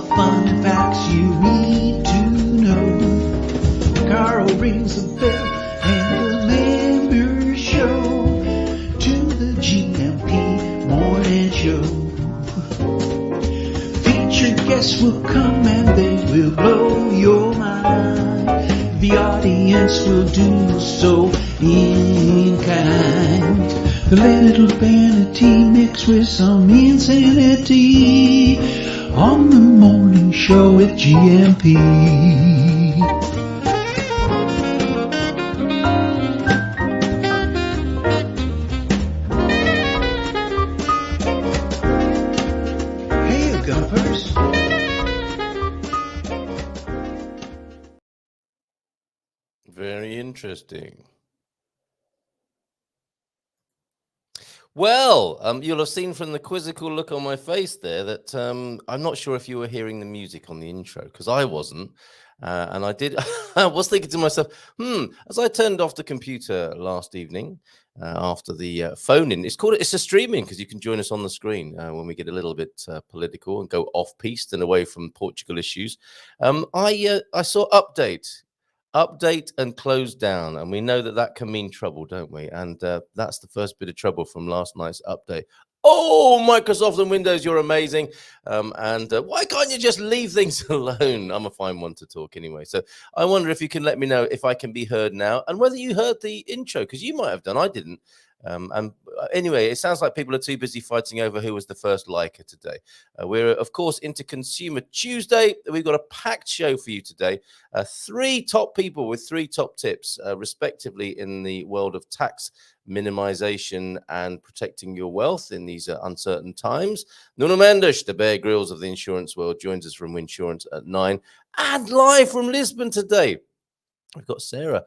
the fun facts you need to know. Carl rings the bell and the members show to the GMP morning show. Featured guests will come and they will blow your mind. The audience will do so in kind. A little vanity mixed with some insanity on the morning show with GMP. Hey, Gumpers. Very interesting. Well, you'll have seen from the quizzical look on my face there that I'm not sure if you were hearing the music on the intro, because I wasn't. And I did. I was thinking to myself, as I turned off the computer last evening after the phone-in, it's a streaming, because you can join us on the screen when we get a little bit political and go off-piste and away from Portugal issues. I saw update and close down, and we know that can mean trouble, don't we? And that's the first bit of trouble from last night's update. Oh, Microsoft and Windows, you're amazing. And why can't you just leave things alone? I'm a fine one to talk anyway. So I wonder if you can let me know if I can be heard now, and whether you heard the intro, because you might have done. I didn't. And anyway, it sounds like people are too busy fighting over who was the first liker today. We're, of course, into Consumer Tuesday. We've got a packed show for you today. 3 top people with 3 top tips, respectively, in the world of tax minimization and protecting your wealth in these uncertain times. Nuno Mendes, the Bear Grylls of the insurance world, joins us from Winsurance at 9. And live from Lisbon today, we've got Sarah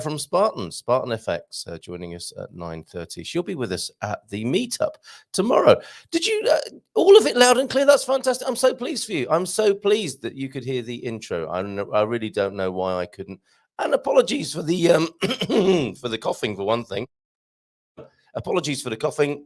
from Spartan FX, joining us at 9:30. She'll be with us at the meetup tomorrow. Did you, all of it loud and clear? That's fantastic. I'm so pleased for you. I'm so pleased that you could hear the intro. I really don't know why I couldn't. And apologies for the for the coughing, for one thing. Apologies for the coughing,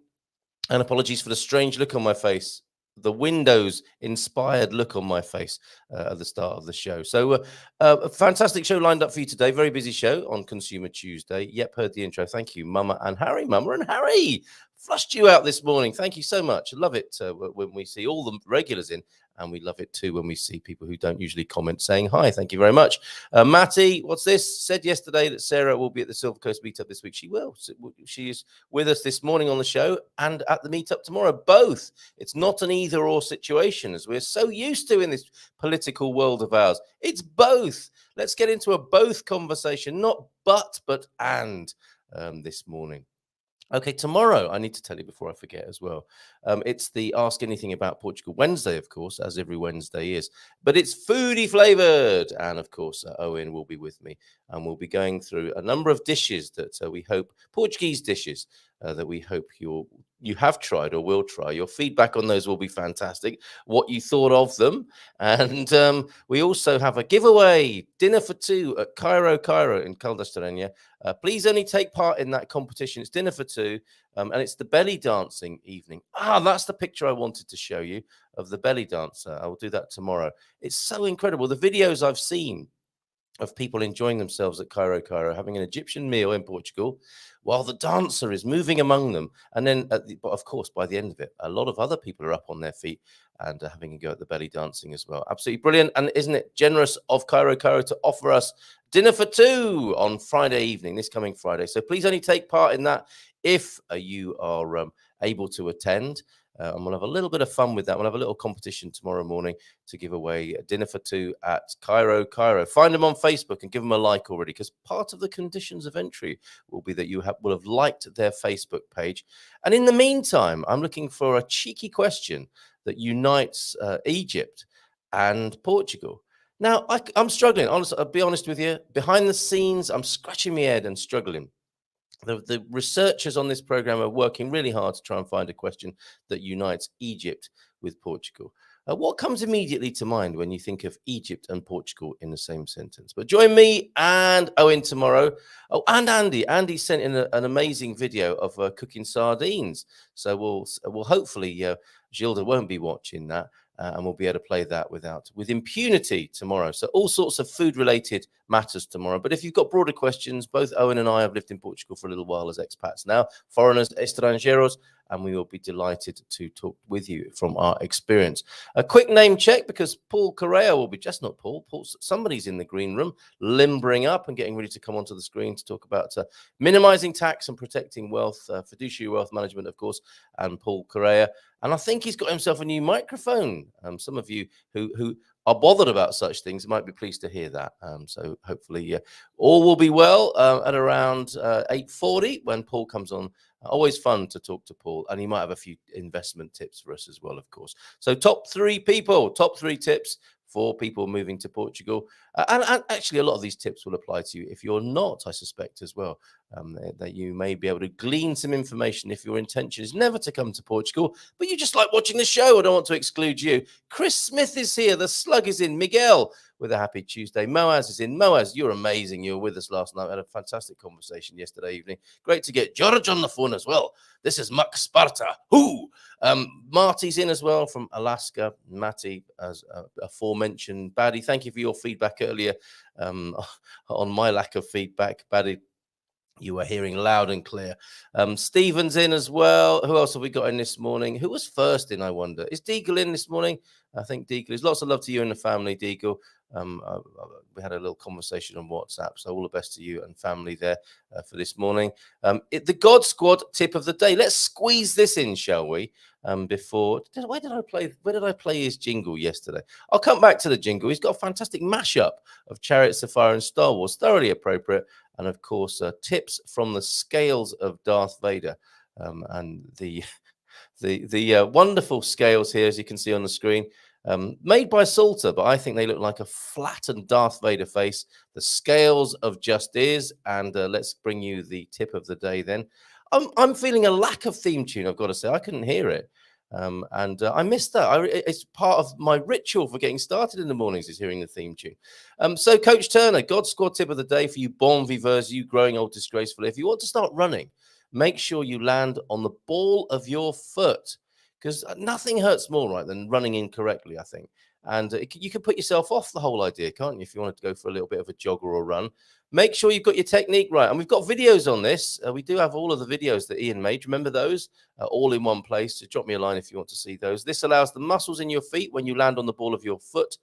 and apologies for the strange look on my face. The Windows-inspired look on my face at the start of the show. So a fantastic show lined up for you today. Very busy show on Consumer Tuesday. Yep, heard the intro. Thank you, Mama and Harry. Mama and Harry flushed you out this morning. Thank you so much. Love it when we see all the regulars in, and we love it too when we see people who don't usually comment saying hi. Thank you very much. Matty, what's this? Said yesterday that Sarah will be at the Silver Coast meetup this week. She will. She is with us this morning on the show and at the meetup tomorrow. Both. It's not an either or situation, as we're so used to in this political world of ours. It's both. Let's get into a both conversation, not but and this morning. Okay, tomorrow, I need to tell you before I forget as well, it's the Ask Anything About Portugal Wednesday, of course, as every Wednesday is, but it's foodie flavored. And of course, Owen will be with me, and we'll be going through a number of dishes that we hope, Portuguese dishes, that we hope you have tried or will try. Your feedback on those will be fantastic, what you thought of them. And we also have a giveaway, dinner for 2 at Cairo in Caldas. Please only take part in that competition. It's dinner for 2, and it's the belly dancing evening. That's the picture I wanted to show you of the belly dancer. I will do that tomorrow. It's so incredible. The videos I've seen of people enjoying themselves at Cairo, having an Egyptian meal in Portugal, while the dancer is moving among them. And then, but of course, by the end of it, a lot of other people are up on their feet and having a go at the belly dancing as well. Absolutely brilliant. And isn't it generous of Cairo to offer us dinner for 2 on Friday evening, this coming Friday? So please only take part in that if you are able to attend. And we'll have a little bit of fun with that. We'll have a little competition tomorrow morning to give away a dinner for 2 at Cairo. Find them on Facebook and give them a like already, because part of the conditions of entry will be that you will have liked their Facebook page. And in the meantime, I'm looking for a cheeky question that unites Egypt and Portugal. Now, I'm struggling. Honestly, I'll be honest with you. Behind the scenes, I'm scratching my head and struggling. The researchers on this program are working really hard to try and find a question that unites Egypt with Portugal. What comes immediately to mind when you think of Egypt and Portugal in the same sentence? But join me and Owen tomorrow. Oh, and Andy. Andy sent in an amazing video of cooking sardines. So we'll hopefully Gilda won't be watching that. And we'll be able to play that with impunity tomorrow. So all sorts of food-related matters tomorrow. But if you've got broader questions, both Owen and I have lived in Portugal for a little while as expats now, foreigners, extranjeros, and we will be delighted to talk with you from our experience. A quick name check, because Paul Correa will be, just not Paul, somebody's in the green room, limbering up and getting ready to come onto the screen to talk about minimizing tax and protecting wealth, fiduciary wealth management, of course, and Paul Correa. And I think he's got himself a new microphone. Some of you who are bothered about such things might be pleased to hear that. So hopefully all will be well at around 8:40 when Paul comes on. Always fun to talk to Paul, and he might have a few investment tips for us as well, of course. So top three tips for people moving to Portugal. And actually, a lot of these tips will apply to you if you're not, I suspect, as well, that you may be able to glean some information if your intention is never to come to Portugal, but you just like watching the show. I don't want to exclude you. Chris Smith is here. The slug is in. Miguel with a happy Tuesday. Moaz is in. Moaz, you're amazing. You were with us last night. We had a fantastic conversation yesterday evening. Great to get George on the phone as well. This is Muck Sparta. Who? Marty's in as well from Alaska. Matty, as aforementioned. Baddy, thank you for your feedback earlier on my lack of feedback. Baddy, you were hearing loud and clear. Stephen's in as well. Who else have we got in this morning? Who was first in, I wonder? Is Deagle in this morning? I think Deagle is. Lots of love to you and the family, Deagle. We had a little conversation on WhatsApp, so all the best to you and family there for this morning. The God Squad tip of the day. Let's squeeze this in, shall we? Where did I play his jingle yesterday? I'll come back to the jingle. He's got a fantastic mashup of Chariots of Fire and Star Wars, thoroughly appropriate, and of course tips from the scales of Darth Vader, and the wonderful scales here, as you can see on the screen. Made by Salter, but I think they look like a flattened Darth Vader face. The scales of just is, and let's bring you the tip of the day then. I'm feeling a lack of theme tune, I've got to say. I couldn't hear it, and I missed that. It's part of my ritual for getting started in the mornings is hearing the theme tune. So Coach Turner, God Squad tip of the day for you bon viveurs, you growing old disgracefully. If you want to start running, make sure you land on the ball of your foot, because nothing hurts more, right, than running incorrectly, I think. And you can put yourself off the whole idea, can't you, if you wanted to go for a little bit of a jog or a run. Make sure you've got your technique right. And we've got videos on this. We do have all of the videos that Ian made. Remember those? All in one place. So drop me a line if you want to see those. This allows the muscles in your feet when you land on the ball of your foot,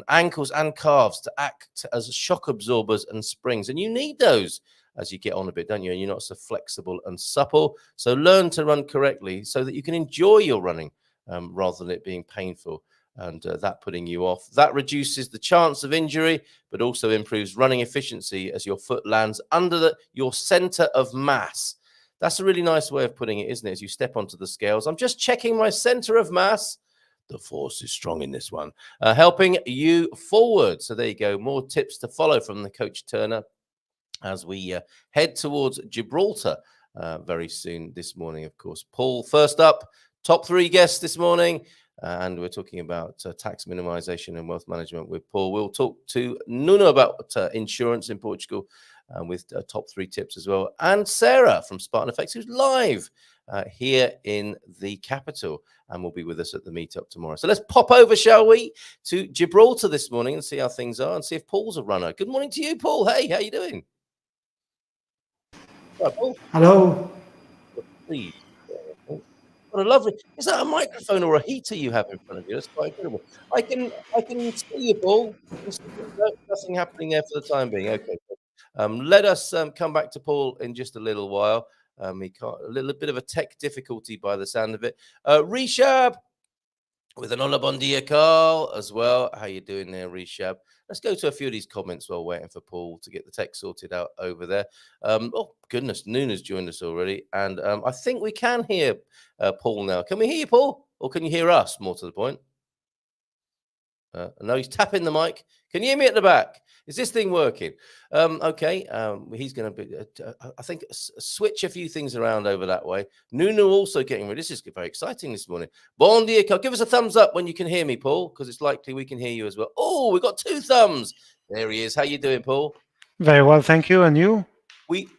ankles and calves, to act as shock absorbers and springs. And you need those as you get on a bit, don't you? And you're not so flexible and supple. So learn to run correctly so that you can enjoy your running rather than it being painful and that putting you off. That reduces the chance of injury, but also improves running efficiency as your foot lands under your center of mass. That's a really nice way of putting it, isn't it? As you step onto the scales. I'm just checking my center of mass. The force is strong in this one, helping you forward. So there you go. More tips to follow from the Coach Turner as we head towards Gibraltar very soon this morning, of course. Paul, first up, top three guests this morning, and we're talking about tax minimization and wealth management with Paul. We'll talk to Nuno about insurance in Portugal with top three tips as well, and Sarah from Spartan Effects, who's live here in the capital and will be with us at the meetup tomorrow. So let's pop over, shall we, to Gibraltar this morning and see how things are and see if Paul's a runner. Good morning to you, Paul. Hey, how you doing? Hello. Please. What a lovely. Is that a microphone or a heater you have in front of you? That's quite incredible. I can see you, Paul. Nothing happening there for the time being. Okay. Let us come back to Paul in just a little while. He can't, a little bit of a tech difficulty by the sound of it. Reshab with an hola bon dia, Carl, as well. How you doing there, Reshab? Let's go to a few of these comments while waiting for Paul to get the tech sorted out over there. Oh, goodness, Nuno's joined us already. And I think we can hear Paul now. Can we hear you, Paul? Or can you hear us, more to the point? No, he's tapping the mic. Can you hear me at the back? Is this thing working? Okay. He's going to be, I think, switch a few things around over that way. Nuno also getting ready. This is very exciting this morning. Bon dia. Give us a thumbs up when you can hear me, Paul, because it's likely we can hear you as well. Oh, we've got 2 thumbs. There he is. How you doing, Paul? Very well, thank you. And you?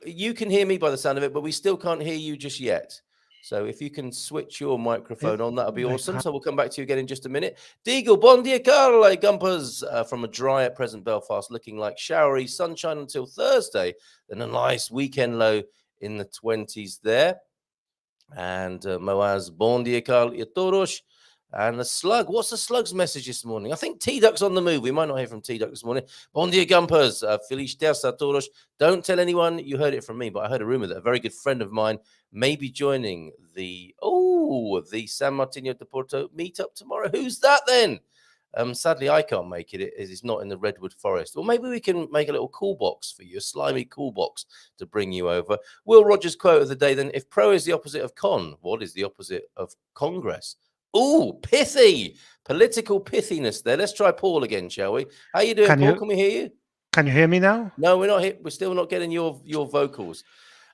You can hear me by the sound of it, but we still can't hear you just yet. So if you can switch your microphone on, that'll be awesome. So we'll come back to you again in just a minute. Deagle, bon dia, Carla, Gumpers, from a dry at present Belfast, looking like showery sunshine until Thursday. Then a nice weekend low in the 20s there. And Moaz, bon dia, Carla, e todos. And the slug, what's the slug's message this morning? I think T-Duck's on the move. We might not hear from T-Duck this morning. Bon dia, Gumpers. Feliz dias a todos. Don't tell anyone you heard it from me, but I heard a rumor that a very good friend of mine may be joining the San Martino de Porto meetup tomorrow. Who's that then? Sadly, I can't make it. It's not in the Redwood Forest. Or maybe we can make a little cool box for you, a slimy cool box to bring you over. Will Rogers' quote of the day then, if pro is the opposite of con, what is the opposite of Congress? Ooh, pithy, political pithiness there. Let's try Paul again, shall we? How you doing, Paul? Can we hear you? Can you hear me now? No, we're not here. We're still not getting your vocals.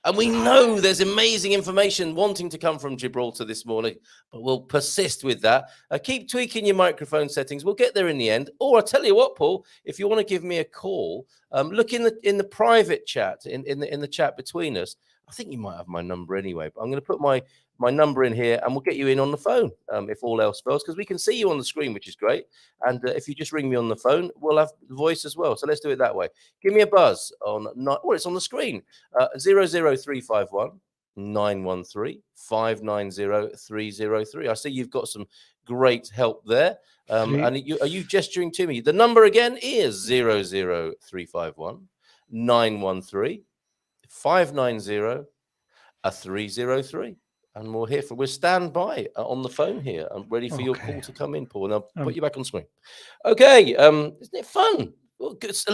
And we know there's amazing information wanting to come from Gibraltar this morning, but we'll persist with that. Keep tweaking your microphone settings. We'll get there in the end. Or I'll tell you what, Paul, if you want to give me a call, look in the private chat, in the chat between us. I think you might have my number anyway, but I'm going to put my number in here and we'll get you in on the phone if all else fails, because we can see you on the screen, which is great. And if you just ring me on the phone, we'll have the voice as well. So let's do it that way. Give me a buzz on, it's on the screen, 00351 913 590 303. I see you've got some great help there. And are you gesturing to me? The number again is 00351 913 590 303. And we'll stand by on the phone here. I'm ready for your call to come in, Paul. And I'll put you back on screen. Okay. Isn't it fun? Well, it's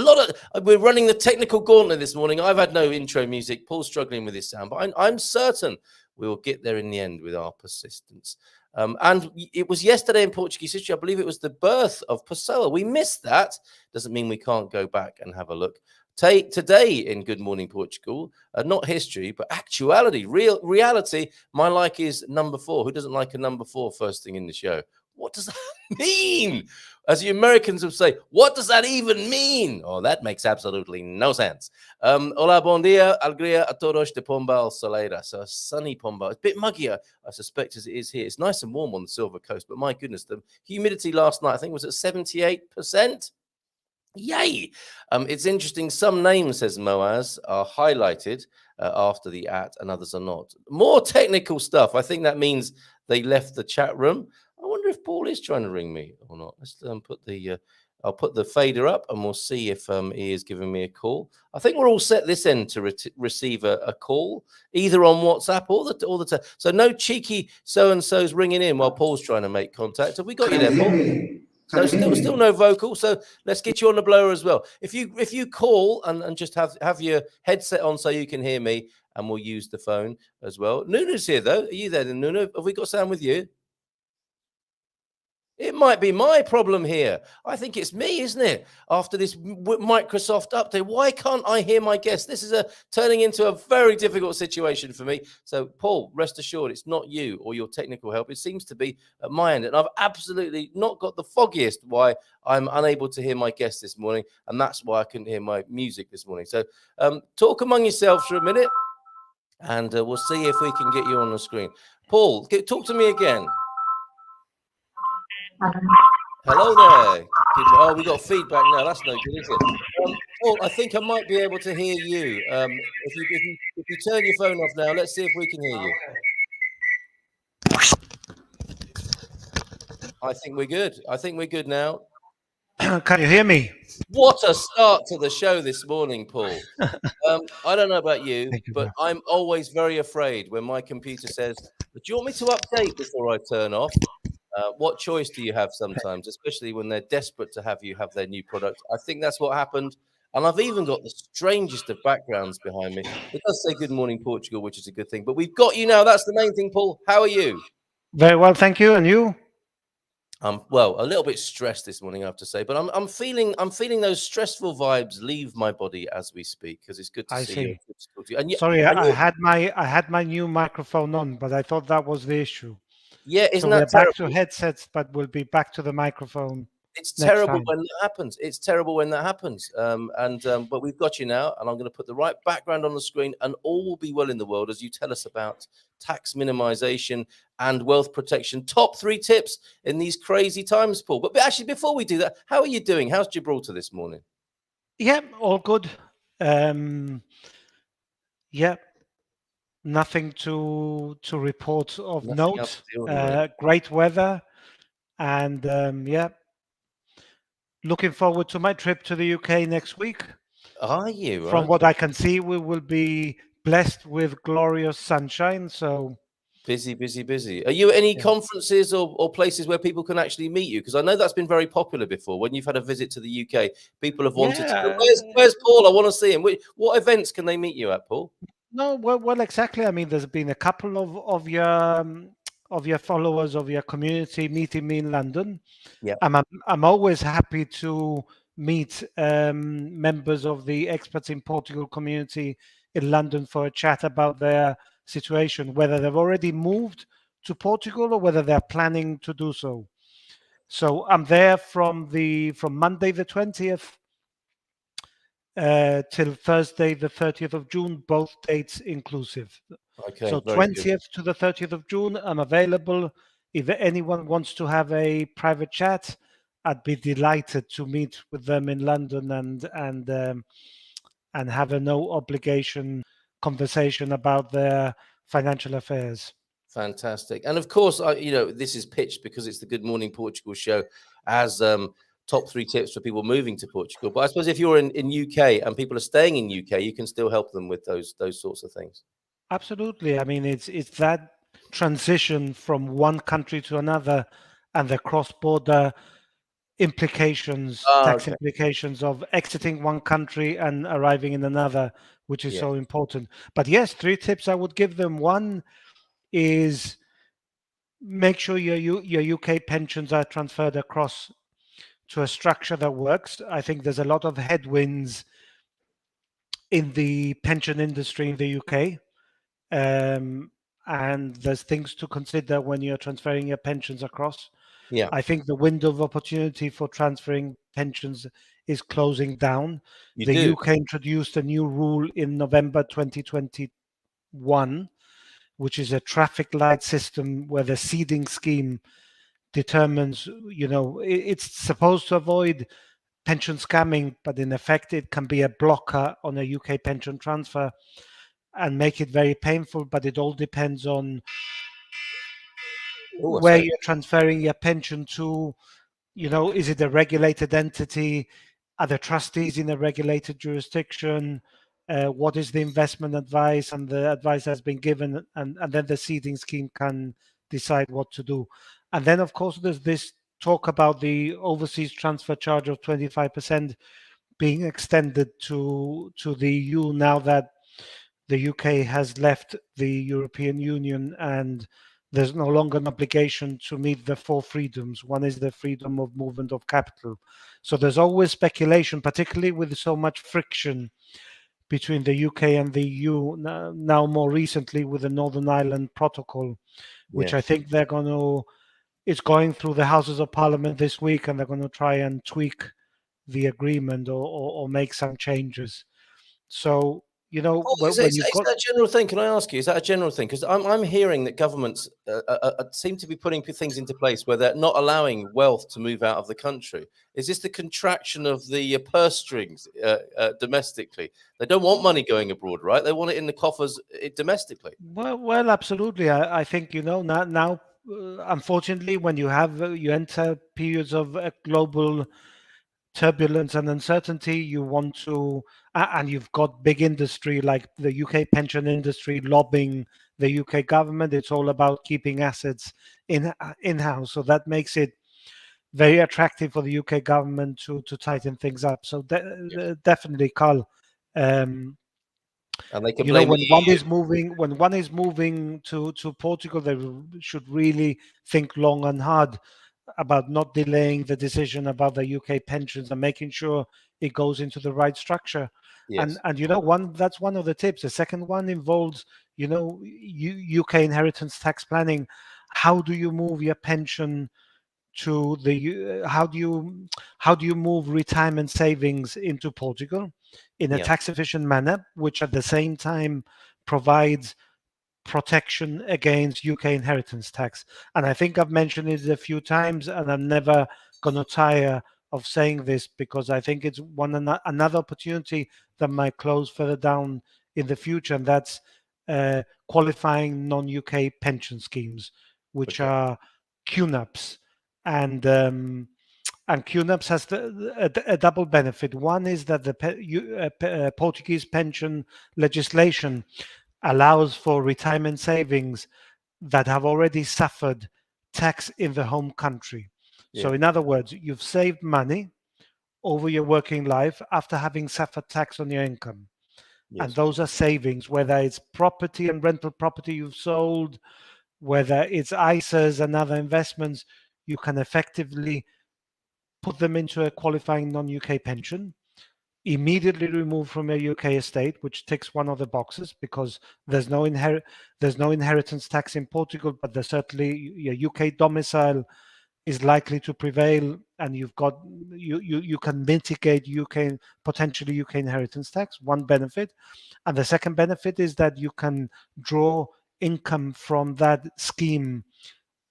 we're running the technical gauntlet this morning. I've had no intro music. Paul's struggling with his sound, but I'm certain we will get there in the end with our persistence. And it was yesterday in Portuguese history. I believe it was the birth of Pessoa. We missed that. Doesn't mean we can't go back and have a look. Today in Good Morning Portugal, not history, but actuality, reality. My like is number 4. Who doesn't like a number 4 first thing in the show? What does that mean? As the Americans would say, what does that even mean? Oh, that makes absolutely no sense. Hola, bon dia, alegria a todos de Pombal Soleira. So a sunny Pombal. It's a bit muggier, I suspect, as it is here. It's nice and warm on the Silver Coast, but my goodness, the humidity last night, I think, was at 78%. Yay! It's interesting. Some names, says Moaz, are highlighted after the @ and others are not. More technical stuff. I think that means they left the chat room. I wonder if Paul is trying to ring me or not. Let's put the I'll put the fader up and we'll see if he is giving me a call. I think we're all set this end to receive a call, either on WhatsApp or the time. So no cheeky so-and-so's ringing in while Paul's trying to make contact. Have we got you there, Paul? So still no vocal. So let's get you on the blower as well. If you call and just have your headset on so you can hear me, and we'll use the phone as well. Nuno's here though. Are you there, Nuno? Have we got sound with you? It might be my problem here. I think it's me, isn't it? After this Microsoft update, why can't I hear my guest? This is turning into a very difficult situation for me. So, Paul, rest assured, it's not you or your technical help. It seems to be at my end. And I've absolutely not got the foggiest why I'm unable to hear my guest this morning. And that's why I couldn't hear my music this morning. So, talk among yourselves for a minute. And we'll see if we can get you on the screen. Paul, talk to me again. Hello there. Oh, we got feedback now. That's no good, is it? Paul, I think I might be able to hear you. If you turn your phone off now, let's see if we can hear you. I think we're good. I think we're good now. Can you hear me? What a start to the show this morning, Paul. I don't know about you, but I'm always very afraid when my computer says, do you want me to update before I turn off? What choice do you have sometimes, especially when they're desperate to have you have their new product? I think that's what happened. And I've even got the strangest of backgrounds behind me. It does say Good Morning Portugal, which is a good thing. But we've got you now. That's the main thing, Paul. How are you? Very well, thank you. And you? Well, a little bit stressed this morning, I have to say. But I'm feeling those stressful vibes leave my body as we speak, because it's good to see you. Good to talk to you. And sorry, I had my new microphone on, but I thought that was the issue. Yeah, isn't so that we're terrible? back to headsets, but we'll be back to the microphone. It's next terrible time. when that happens. It's terrible when that happens. But we've got you now, and I'm going to put the right background on the screen, and all will be well in the world as you tell us about tax minimization and wealth protection. Top 3 tips in these crazy times, Paul. But actually, before we do that, how are you doing? How's Gibraltar this morning? Yeah, all good. Yeah, nothing to report of Nothing else note. to do anyway. Great weather, and yeah, looking forward to my trip to the UK next week. Are you? From what Okay. I can see, we will be blessed with glorious sunshine. So Busy, busy, busy. Are you at any yeah, conferences or places where people can actually meet you? Because I know that's been very popular before. When you've had a visit to the UK, people have wanted to go, yeah. where's Paul? I want to see him. What events can they meet you at, Paul? No, well, exactly. I mean, there's been a couple of your followers of your community meeting me in London. Yeah. I'm always happy to meet members of the Expats in Portugal community in London for a chat about their situation, whether they've already moved to Portugal or whether they're planning to do so. So I'm there from Monday the 20th till Thursday the 30th of June, both dates inclusive. Okay, So very good. 20th to the 30th of June, I'm available. If anyone wants to have a private chat, I'd be delighted to meet with them in London and have a no obligation conversation about their financial affairs. Fantastic. And of course, this is pitched because it's the Good Morning Portugal show as top 3 tips for people moving to Portugal. But I suppose if you're in UK and people are staying in UK, you can still help them with those sorts of things. Absolutely. I mean, it's that transition from one country to another and the cross-border implications, Ah, tax okay. implications of exiting one country and arriving in another, which is Yeah. so important. But yes, 3 tips I would give them. One is make sure your UK pensions are transferred across to a structure that works. I think there's a lot of headwinds in the pension industry in the UK. And there's things to consider when you're transferring your pensions across. Yeah. I think the window of opportunity for transferring pensions is closing down. You The do. UK introduced a new rule in November 2021, which is a traffic light system where the seeding scheme determines, it's supposed to avoid pension scamming, but in effect, it can be a blocker on a UK pension transfer and make it very painful. But it all depends on Oh, where sorry. you're transferring your pension to. Is it a regulated entity? Are the trustees in a regulated jurisdiction? What is the investment advice and the advice that's been given? And then the seeding scheme can decide what to do. And then, of course, there's this talk about the overseas transfer charge of 25% being extended to the EU now that the UK has left the European Union and there's no longer an obligation to meet the 4 freedoms. One is the freedom of movement of capital. So there's always speculation, particularly with so much friction between the UK and the EU, now more recently with the Northern Ireland Protocol, which I Yes. think it's going through the Houses of Parliament this week, and they're going to try and tweak the agreement or make some changes. So, Paul, when you've is got that a general thing? Can I ask you, is that a general thing? Because I'm hearing that governments seem to be putting things into place where they're not allowing wealth to move out of the country. Is this the contraction of the purse strings domestically? They don't want money going abroad, right? They want it in the coffers domestically. Well, absolutely. I think now, unfortunately, when you enter periods of global turbulence and uncertainty, you want to, and you've got big industry like the UK pension industry lobbying the UK government. It's all about keeping assets in-house, so that makes it very attractive for the UK government to tighten things up. So definitely, Carl. And they can blame When the one is moving to Portugal, they should really think long and hard about not delaying the decision about the UK pensions and making sure it goes into the right structure. EU. And Yes. that's one of the tips. The second one involves UK inheritance tax planning. How do you move your pension to the how do you move retirement savings into Portugal in a Yeah. tax efficient manner, which at the same time provides protection against UK inheritance tax. And I think I've mentioned it a few times, and I'm never going to tire of saying this, because I think it's another opportunity that might close further down in the future, and that's qualifying non-UK pension schemes, which Okay. are QNAPs. And QNAPs has a double benefit. One is that the Portuguese pension legislation allows for retirement savings that have already suffered tax in the home country. So Yeah. in other words, you've saved money over your working life after having suffered tax on your income. And Yes. those are savings, whether it's property and rental property you've sold, whether it's ISAs and other investments, you can effectively put them into a qualifying non-UK pension, immediately removed from a UK estate, which ticks one of the boxes, because there's no inheritance tax in Portugal, but there's certainly your UK domicile is likely to prevail, and you can mitigate potentially UK inheritance tax. One benefit, and the second benefit is that you can draw income from that scheme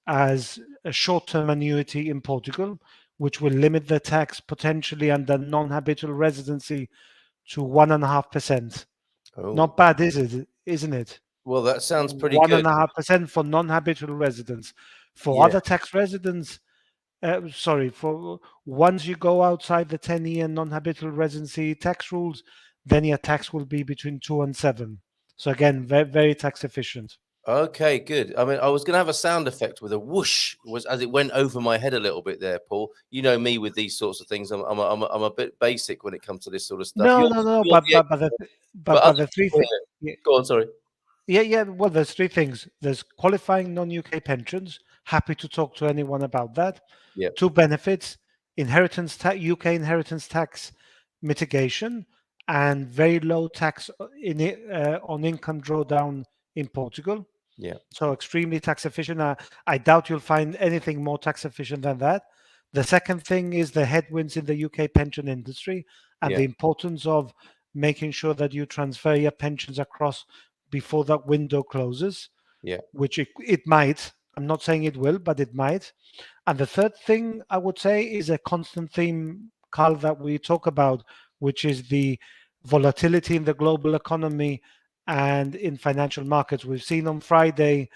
as a short-term annuity in Portugal, which will limit the tax potentially under non-habitual residency to 1.5%. Oh, Not bad, is it? Isn't it? well, that sounds pretty One good. and a half percent for non-habitual residents. For Yeah. other tax residents, for once you go outside the 10-year non-habitual residency tax rules, then your tax will be between 2 and 7. So again, very, very tax efficient. Okay, good. I mean, I was going to have a sound effect with a whoosh, was as it went over my head a little bit there, Paul. You know me with these sorts of things. I'm a bit basic when it comes to this sort of stuff. No. You're the but other The three people things. here. Go on, sorry. Yeah. Well, there's three things. There's qualifying non-UK pensions. Happy to talk to anyone about that. Yeah. Two benefits: UK inheritance tax mitigation, and very low tax on income drawdown in Portugal. Yeah. So extremely tax efficient. I doubt you'll find anything more tax efficient than that. The second thing is the headwinds in the UK pension industry, and Yeah. the importance of making sure that you transfer your pensions across before that window closes. Yeah. Which it might. I'm not saying it will, but it might. And the third thing I would say is a constant theme, Carl, that we talk about, which is the volatility in the global economy and in financial markets. We've seen on Friday,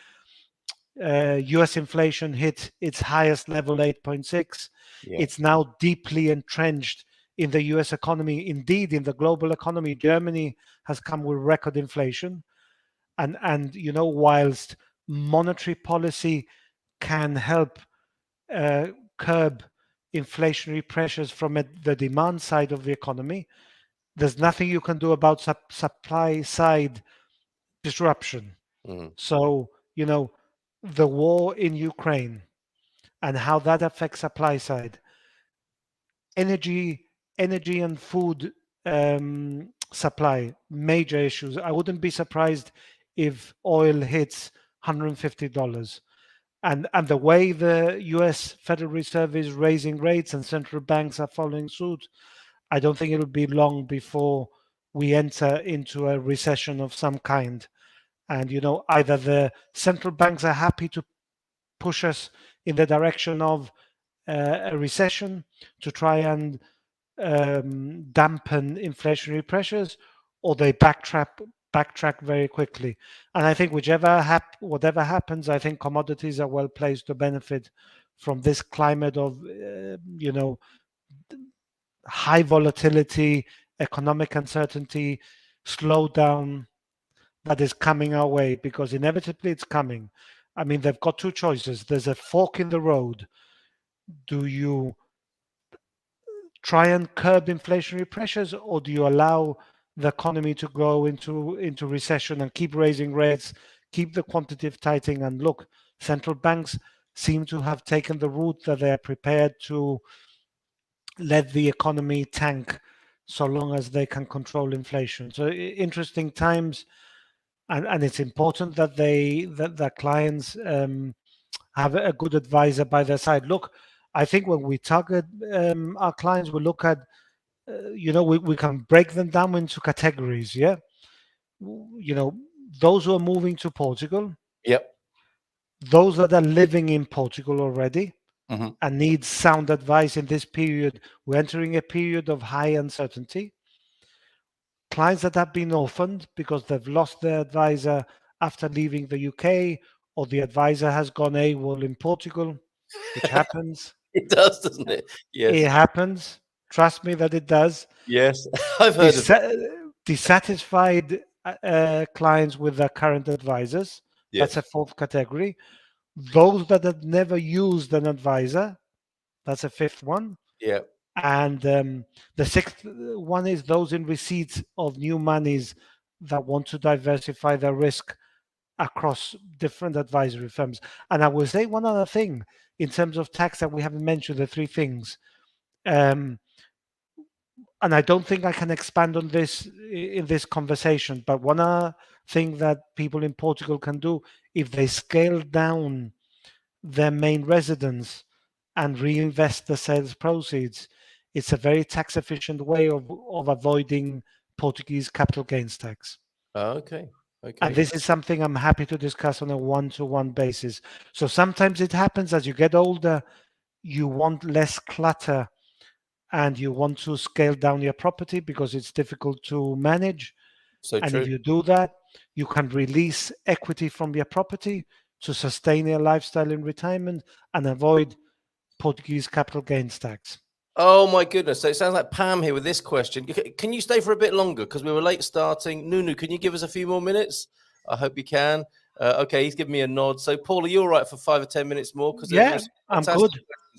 US inflation hit its highest level, 8.6. Yeah. It's now deeply entrenched in the US economy. Indeed, in the global economy, Germany has come with record inflation. And whilst monetary policy can help curb inflationary pressures from the demand side of the economy, there's nothing you can do about supply side disruption. Mhm. So, the war in Ukraine and how that affects supply side, energy and food supply, major issues. I wouldn't be surprised if oil hits $150. And the way the US Federal Reserve is raising rates and central banks are following suit, I don't think it'll be long before we enter into a recession of some kind. And either the central banks are happy to push us in the direction of a recession to try and dampen inflationary pressures, or they backtrack very quickly. And I think whatever happens, I think commodities are well placed to benefit from this climate of high volatility, economic uncertainty, slowdown that is coming our way, because inevitably it's coming. I mean, they've got two choices. There's a fork in the road. Do you try and curb inflationary pressures, or do you allow the economy to go into recession and keep raising rates, keep the quantitative tightening? And look, central banks seem to have taken the route that they are prepared to let the economy tank so long as they can control inflation. So interesting times, and it's important that that clients have a good advisor by their side. Look, I think when we target our clients, we look at, we can break them down into categories. Yeah. Those who are moving to Portugal, Yep. those that are living in Portugal already Hmm. and need sound advice in this period. We're entering a period of high uncertainty. Clients that have been orphaned because they've lost their advisor after leaving the UK, or the advisor has gone AWOL in Portugal, which happens. It does, doesn't it? Yes. It happens. Trust me that it does. Yes. I've heard of that. Dissatisfied clients with their current advisors. That's a Yes. fourth category. Those that have never used an advisor. That's a fifth one. Yeah. And the sixth one is those in receipt of new monies that want to diversify their risk across different advisory firms. And I will say one other thing in terms of tax that we haven't mentioned, the three things. And I don't think I can expand on this in this conversation, but one other thing that people in Portugal can do if they scale down their main residence and reinvest the sales proceeds, it's a very tax efficient way of avoiding Portuguese capital gains tax. Okay. And Okay. this is something I'm happy to discuss on a one-to-one basis. So sometimes it happens as you get older, you want less clutter and you want to scale down your property because it's difficult to manage. So And true. if you do that, you can release equity from your property to sustain your lifestyle in retirement and avoid Portuguese capital gains tax. Oh my goodness. So it sounds like Pam here with this question. Can you stay for a bit longer? Because we were late starting. Nuno, can you give us a few more minutes? I hope you can. Okay, he's giving me a nod. So, Paul, are you all right for 5 or 10 minutes more? Because Yeah, I'm good.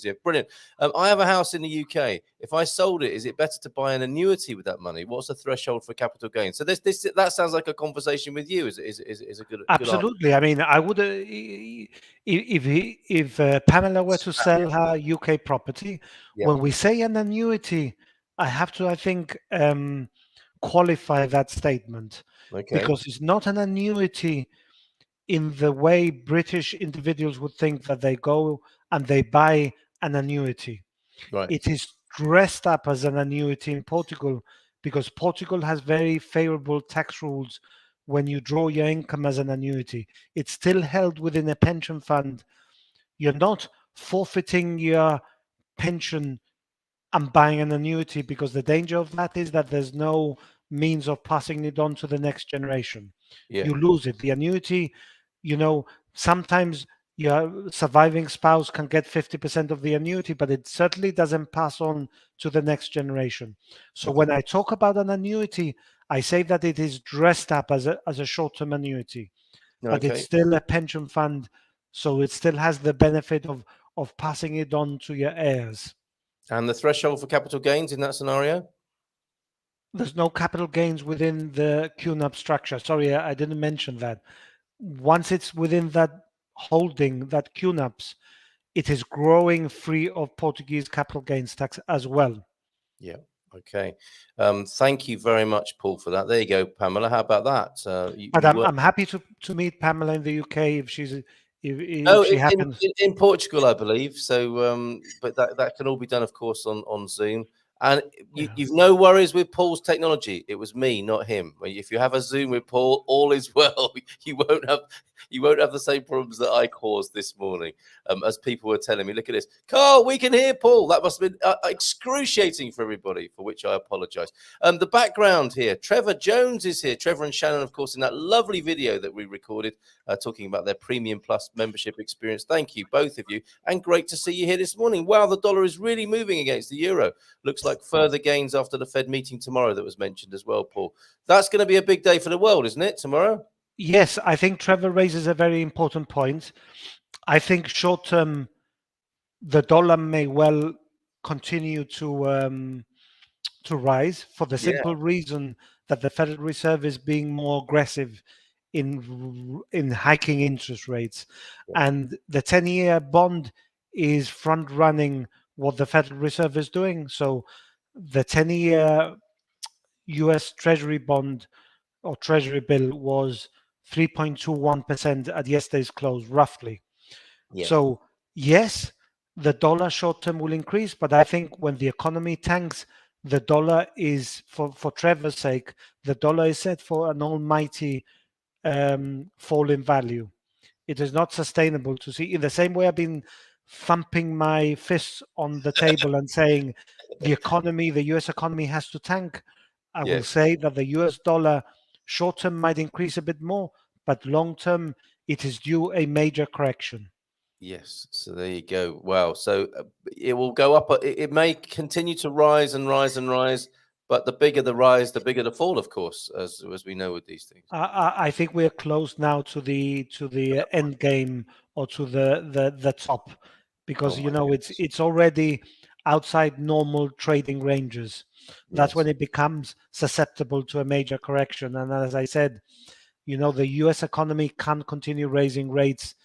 Here. Brilliant. I have a house in the UK. If I sold it, is it better to buy an annuity with that money? What's the threshold for capital gain? So that sounds like a conversation with you. Is a good Absolutely. I mean, I would if Pamela were to sell her UK property. Yeah. When we say an annuity, I have to, I think, qualify that statement because it's not an annuity in the way British individuals would think that they go and they buy an annuity. Right. It is dressed up as an annuity in Portugal because Portugal has very favorable tax rules when you draw your income as an annuity. It's still held within a pension fund. You're not forfeiting your pension and buying an annuity because the danger of that is that there's no means of passing it on to the next generation. Yeah. You lose it. The annuity, sometimes your surviving spouse can get 50% of the annuity, but it certainly doesn't pass on to the next generation. So when I talk about an annuity, I say that it is dressed up as a short-term annuity, but it's still a pension fund, so it still has the benefit of passing it on to your heirs. And the threshold for capital gains in that scenario? There's no capital gains within the QNAP structure. Sorry, I didn't mention that. Once it's within that holding, that QNAPs, it is growing free of Portuguese capital gains tax as well. Yeah. Okay. Thank you very much, Paul, for that. There you go, Pamela. How about that? But I'm happy to meet Pamela in the UK if she happens. In Portugal, I believe. So, but that can all be done, of course, on Zoom. And you've no worries with Paul's technology. It was me, not him. If you have a Zoom with Paul, all is well. You won't have the same problems that I caused this morning. As people were telling me, look at this, Carl, we can hear Paul. That must have been excruciating for everybody, for which I apologise. The background here, Trevor Jones is here. Trevor and Shannon, of course, in that lovely video that we recorded, talking about their Premium Plus membership experience. Thank you, both of you, and great to see you here this morning. Wow, the dollar is really moving against the euro. Looks like further gains after the Fed meeting tomorrow that was mentioned as well, Paul. That's going to be a big day for the world, isn't it, tomorrow? Yes, I think Trevor raises a very important point. I think short term, the dollar may well continue to rise for the simple reason that the Federal Reserve is being more aggressive in hiking interest rates, and the 10-year bond is front running what the Federal Reserve is doing. So the 10-year US Treasury bond or Treasury bill was 3.21% at yesterday's close, roughly. Yeah. So yes, the dollar short term will increase, but I think when the economy tanks, the dollar is, for Trevor's sake, the dollar is set for an almighty fall in value. It is not sustainable to see. In the same way, I've been thumping my fists on the table and saying the economy, the US economy has to tank. I will Yes. say that the US dollar short term might increase a bit more, but long term, it is due a major correction. Yes. So there you go. Wow. So it will go up. It may continue to rise and rise and rise, but the bigger the rise, the bigger the fall, of course, as we know with these things. I think we're close now to the end game, or to the top, Oh because my goodness. it's already outside normal trading ranges. That's Yes. when it becomes susceptible to a major correction. And as I said, the US economy can't continue raising rates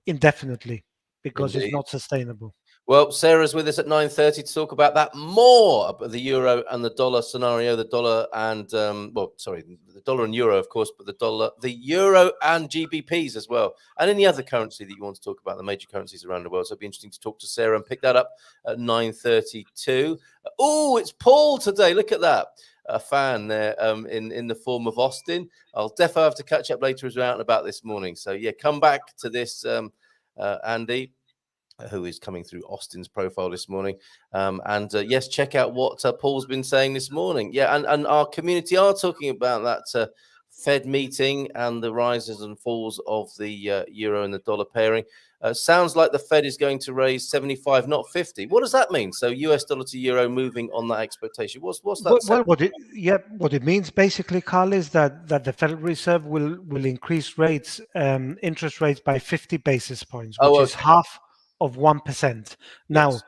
indefinitely because it's Indeed. not sustainable. Well, Sarah's with us at 9:30 to talk about that more, about the euro and the dollar scenario, the dollar and the dollar and euro, of course, but the euro and GBPs as well, and any other currency that you want to talk about, the major currencies around the world. So it'd be interesting to talk to Sarah and pick that up at 9:32. Oh, it's Paul today. Look at that. A fan there in the form of Austin. I'll definitely have to catch up later as we're out and about this morning. So yeah, come back to this, Andy, who is coming through Austin's profile this morning. Yes, check out what Paul's been saying this morning. Yeah, and our community are talking about that Fed meeting and the rises and falls of the euro and the dollar pairing. Sounds like the Fed is going to raise 75, not 50. What does that mean? So US dollar to euro moving on that expectation. What's that? Well, what it means basically, Carl, is that the Federal Reserve will increase rates, interest rates by 50 basis points, which is Okay. half of 1%. Now, Yes.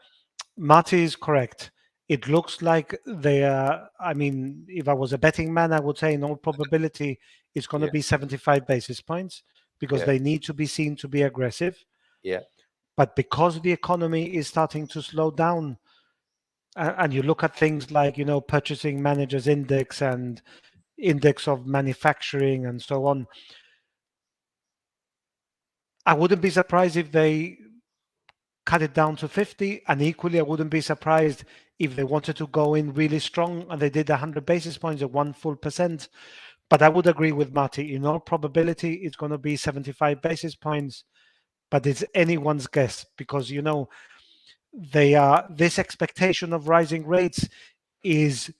Marty is correct. It looks like they are. I mean, if I was a betting man, I would say in all probability it's going to Yeah. be 75 basis points, because Yeah. they need to be seen to be aggressive. Yeah. But because the economy is starting to slow down, and you look at things like purchasing managers index and index of manufacturing and so on, I wouldn't be surprised if they cut it down to 50, and equally I wouldn't be surprised if they wanted to go in really strong and they did 100 basis points at 1%. But I would agree with Marty, in all probability it's going to be 75 basis points, but it's anyone's guess, because this expectation of rising rates is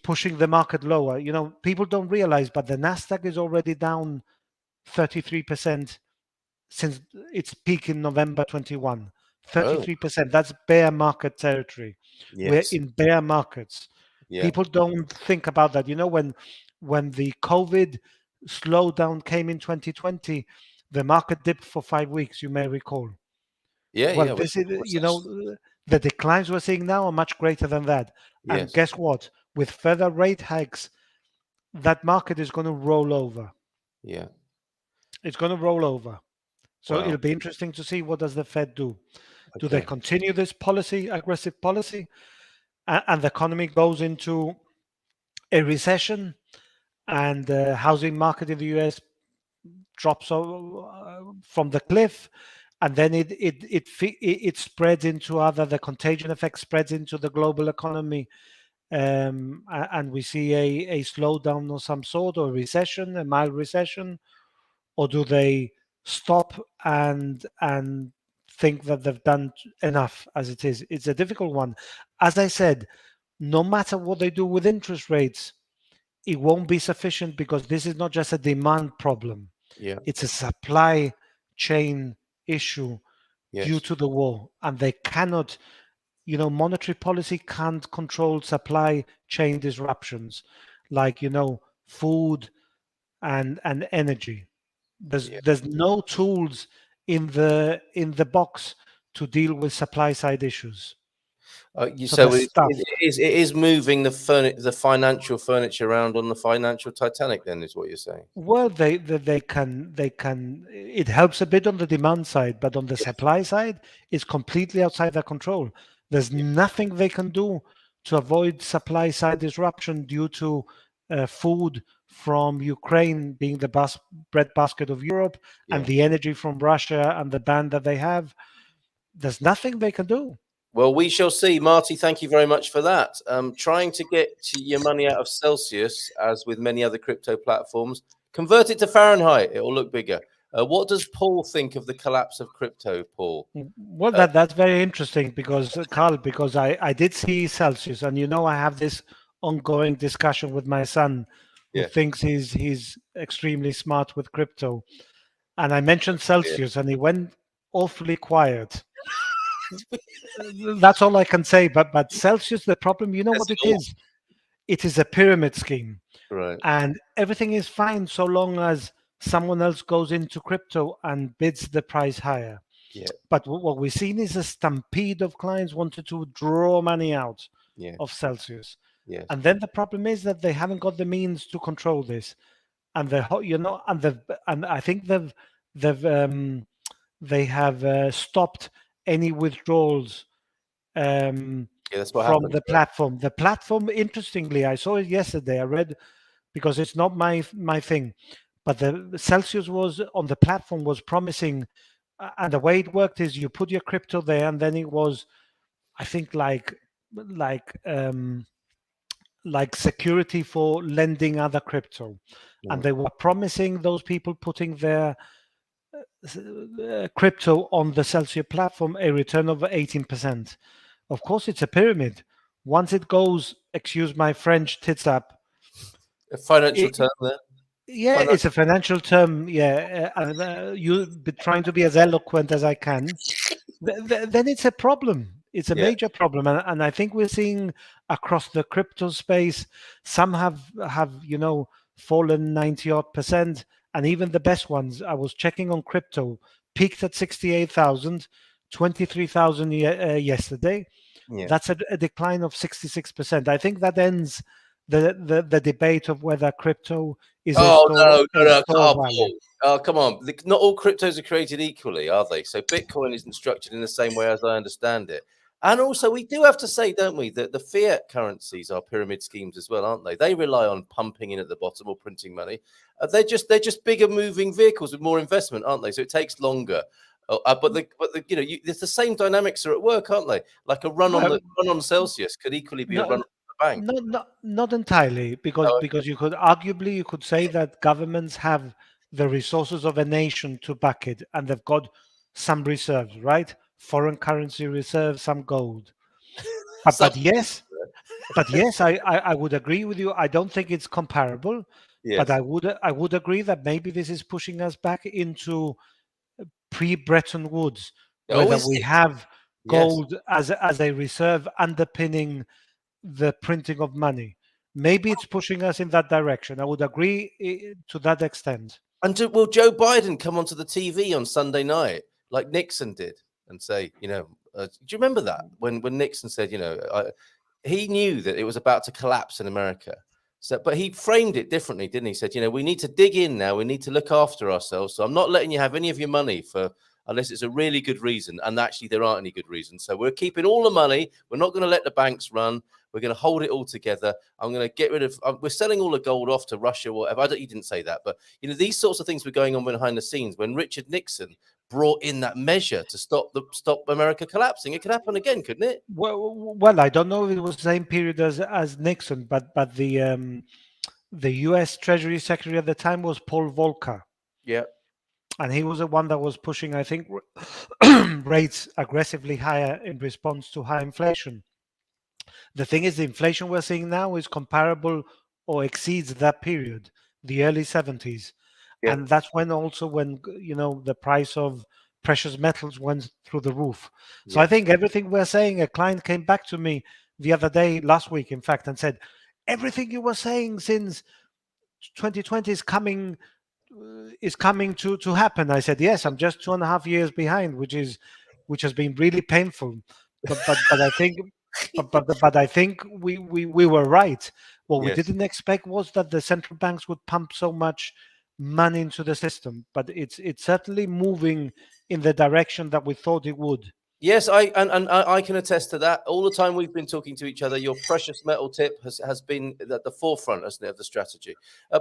pushing the market lower. People don't realize, but the Nasdaq is already down 33% since its peak in November 21. Oh, 33%. That's bear market territory. We're yes. in bear markets. Yeah. People don't think about that. When the COVID slowdown came in 2020, the market dipped for 5 weeks, you may recall. Yeah. Well, Yeah. this is, the declines we're seeing now are much greater than that. And Yes. guess what? With further rate hikes, that market is going to roll over. Yeah. It's going to roll over. So Wow. it'll be interesting to see, what does the Fed do. Do they Okay. continue this aggressive policy, and the economy goes into a recession, and the housing market in the US drops from the cliff, and then it spreads into the contagion effect spreads into the global economy, and we see a slowdown of some sort, or a recession, a mild recession? Or do they stop and think that they've done enough as it is? It's a difficult one. As I said, no matter what they do with interest rates, it won't be sufficient, because this is not just a demand problem. Yeah. It's a supply chain issue due Yes. to the war, and they cannot, monetary policy can't control supply chain disruptions, like food and energy. Yeah. There's no tools in the box to deal with supply side issues. So So there's stuff. it is moving the financial furniture around on the financial Titanic. Then is what you're saying. Well, they can. It helps a bit on the demand side, but on the Yes. supply side, it's completely outside their control. There's Yeah. nothing they can do to avoid supply side disruption due to food from Ukraine being the bread basket of Europe, and Yeah. the energy from Russia and the ban that they have. there's nothing they can do. Well, we shall see. Marty, thank you very much for that. Trying to get your money out of Celsius, as with many other crypto platforms, convert it to Fahrenheit. It will look bigger. What does Paul think of the collapse of crypto, Paul? Well, that's very interesting because, Carl, because I did see Celsius, and I have this ongoing discussion with my son who Yeah. thinks he's extremely smart with crypto. And I mentioned Celsius, and he went awfully quiet. That's all I can say. But Celsius, the problem, you know what it is? It is a pyramid scheme. Right. And everything is fine so long as someone else goes into crypto and bids the price higher. Yeah. But what we've seen is a stampede of clients wanted to draw money out of Celsius. Yes. And then the problem is that they haven't got the means to control this. And and I think they have stopped any withdrawals that's what from happened, the platform. The platform, interestingly, I saw it yesterday. I read, because it's not my thing, but the Celsius was on the platform was promising, and the way it worked is you put your crypto there, and then it was, I think, like security for lending other crypto. And they were promising those people putting their crypto on the Celsius platform a return of 18%. Of course, it's a pyramid. Once it goes, excuse my French, tits up. A financial term there. Yeah, it's a financial term. Yeah, you be trying to be as eloquent as I can. Then it's a problem. It's a major problem, and I think we're seeing across the crypto space, some have fallen 90-odd%, and even the best ones. I was checking on crypto, peaked at 68,000, 23,000 yesterday. Yeah. That's a decline of 66%. I think that ends the debate of whether crypto is no, value. Oh, come on. Not all cryptos are created equally, are they? So Bitcoin isn't structured in the same way as I understand it. And also, we do have to say, don't we, that the fiat currencies are pyramid schemes as well, aren't they? They rely on pumping in at the bottom or printing money. They're just bigger moving vehicles with more investment, aren't they? So it takes longer. But it's the same dynamics are at work, aren't they? Like a run on Celsius could equally be a run on the bank. Not entirely, because you could say that governments have the resources of a nation to back it, and they've got some reserves, right? Foreign currency reserves, some gold. But yes, I would agree with you. I don't think it's comparable, but I would agree that maybe this is pushing us back into pre-Bretton Woods, whether we have gold as a reserve underpinning the printing of money. Maybe it's pushing us in that direction. I would agree to that extent. And will Joe Biden come onto the TV on Sunday night like Nixon did and say, do you remember that when Nixon said, he knew that it was about to collapse in America. So, but he framed it differently, didn't he? He said, we need to dig in now. We need to look after ourselves. So I'm not letting you have any of your money unless it's a really good reason. And actually, there aren't any good reasons. So we're keeping all the money. We're not going to let the banks run. We're going to hold it all together. I'm going to get rid of. We're selling all the gold off to Russia, or whatever. He didn't say that, but these sorts of things were going on behind the scenes when Richard Nixon brought in that measure to stop America collapsing. It could happen again, couldn't it? Well, I don't know if it was the same period as Nixon, but the U.S. Treasury Secretary at the time was Paul Volcker. Yeah. And he was the one that was pushing, I think, rates aggressively higher in response to high inflation. The thing is, the inflation we're seeing now is comparable or exceeds that period, the early 70s. Yeah. And that's when the price of precious metals went through the roof. So I think everything we're saying, a client came back to me the other day, last week, in fact, and said, everything you were saying since 2020 is coming to happen. I said, yes, I'm just 2.5 years behind, which has been really painful. But I think but I think we were right. What we didn't expect was that the central banks would pump so much money into the system. But it's certainly moving in the direction that we thought it would. Yes, I can attest to that. All the time we've been talking to each other, your precious metal tip has been at the forefront, hasn't it, of the strategy.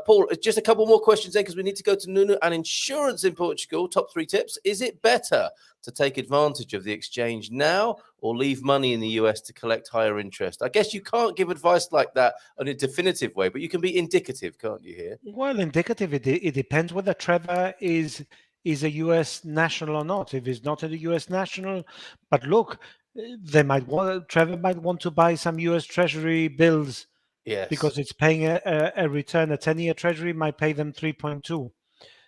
Paul, just a couple more questions there because we need to go to Nuno. And insurance in Portugal, top 3 tips. Is it better to take advantage of the exchange now or leave money in the US to collect higher interest? I guess you can't give advice like that in a definitive way, but you can be indicative, can't you, here? Well, indicative, it depends whether Trevor is a US national or not. If he's not a US national, but look, Trevor might want to buy some US Treasury bills Yes. because it's paying a return. A 10-year Treasury might pay them 3.2.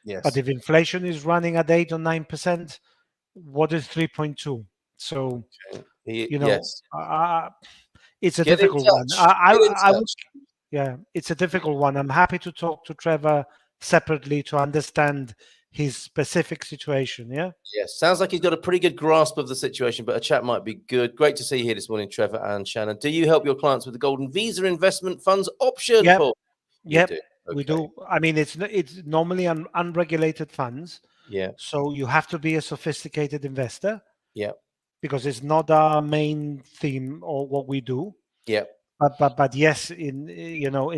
Yes. But if inflation is running at 8 or 9%, what is 3.2? So, Yes. it's a Get in difficult one. touch. I would, yeah, it's a difficult one. I'm happy to talk to Trevor separately to understand his specific situation. Yeah. Yes, sounds like he's got a pretty good grasp of the situation, but a chat might be good. Great to see you here this morning, Trevor and Shannon. Do you help your clients with the Golden Visa investment funds option, Yep. Paul? Yep. Do. We Okay. do. I mean, it's normally unregulated funds. Yeah. So you have to be a sophisticated investor. Yeah. Because it's not our main theme or what we do. Yeah. But yes, in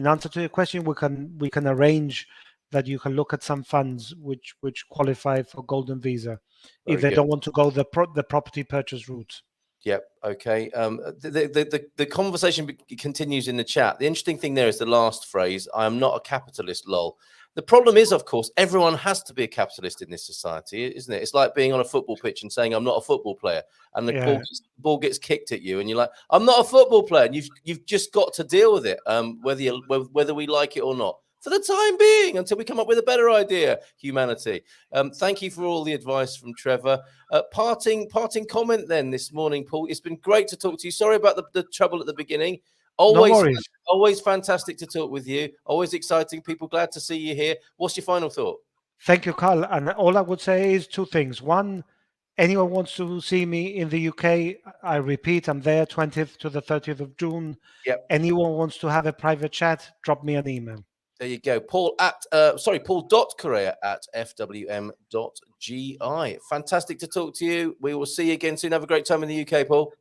answer to your question, we can arrange that you can look at some funds which qualify for Golden Visa if they don't want to go the property purchase route. Yep. Okay. The conversation continues in the chat. The interesting thing there is the last phrase, I am not a capitalist, lol. The problem is, of course, everyone has to be a capitalist in this society, isn't it? It's like being on a football pitch and saying, I'm not a football player. And the ball gets kicked at you and you're like, I'm not a football player. And you've just got to deal with it, whether we like it or not. For the time being, until we come up with a better idea, humanity. Thank you for all the advice from Trevor. Parting comment then this morning, Paul. It's been great to talk to you. Sorry about the trouble at the beginning. Always fantastic to talk with you. Always exciting. People glad to see you here. What's your final thought? Thank you, Carl. And all I would say is 2 things. One, anyone wants to see me in the UK, I repeat, I'm there 20th to the 30th of June. Yep. Anyone wants to have a private chat, drop me an email. There you go. Paul.Correa@fwm.gi. Fantastic to talk to you. We will see you again soon. Have a great time in the UK, Paul.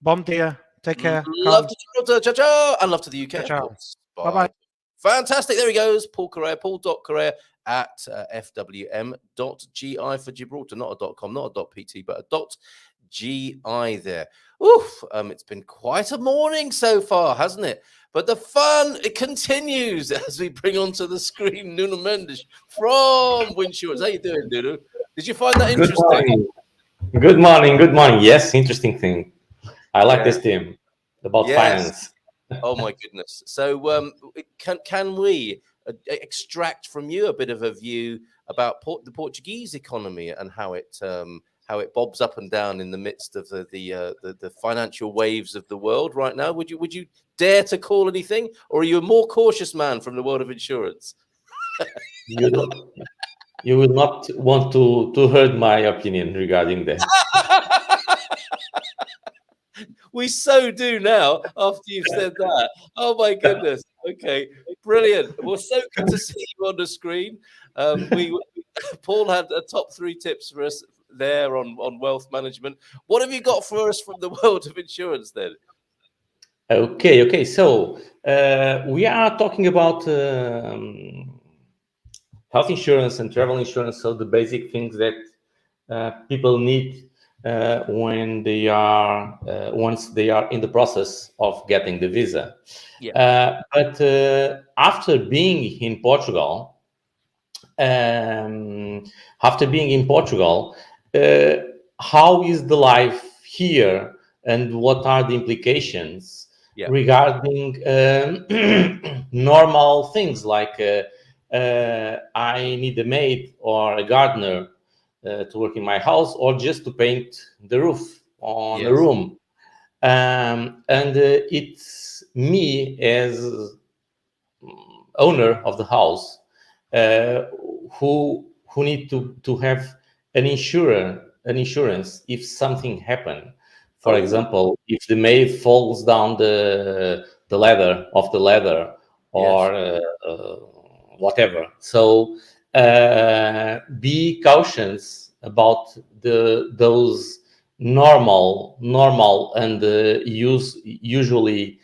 Bom dia. Take care. Love to Gibraltar. Ciao, ciao. And love to the UK, ciao. Of course. Bye-bye. Fantastic. There he goes. Paul Correa. Paul.Correa@fwm.gi for Gibraltar. Not a .com, not a .pt, but a .gi there. Oof. It's been quite a morning so far, hasn't it? But the fun, it continues as we bring onto the screen Nuno Mendes from Winsurance. How you doing, Nuno? Did you find that interesting? Good morning. Yes, interesting thing. I like this theme about finance. Oh my goodness. So can we extract from you a bit of a view about the Portuguese economy and how it bobs up and down in the midst of the financial waves of the world right now? Would you dare to call anything, or are you a more cautious man from the world of insurance? You will not want to heard my opinion regarding that. We so do now after you've said that. Oh my goodness. Okay, brilliant. Well, so good to see you on the screen. Paul had a top 3 tips for us there on wealth management. What have you got for us from the world of insurance then? Okay. So we are talking about health insurance and travel insurance. So the basic things that people need when they are once they are in the process of getting the visa. But after being in Portugal, how is the life here, and what are the implications regarding normal things like I need a maid or a gardener to work in my house, or just to paint the roof on a room. And it's me as owner of the house who need to have an insurance if something happen. For example, if the maid falls down the ladder or whatever. So be cautious about those normal and usually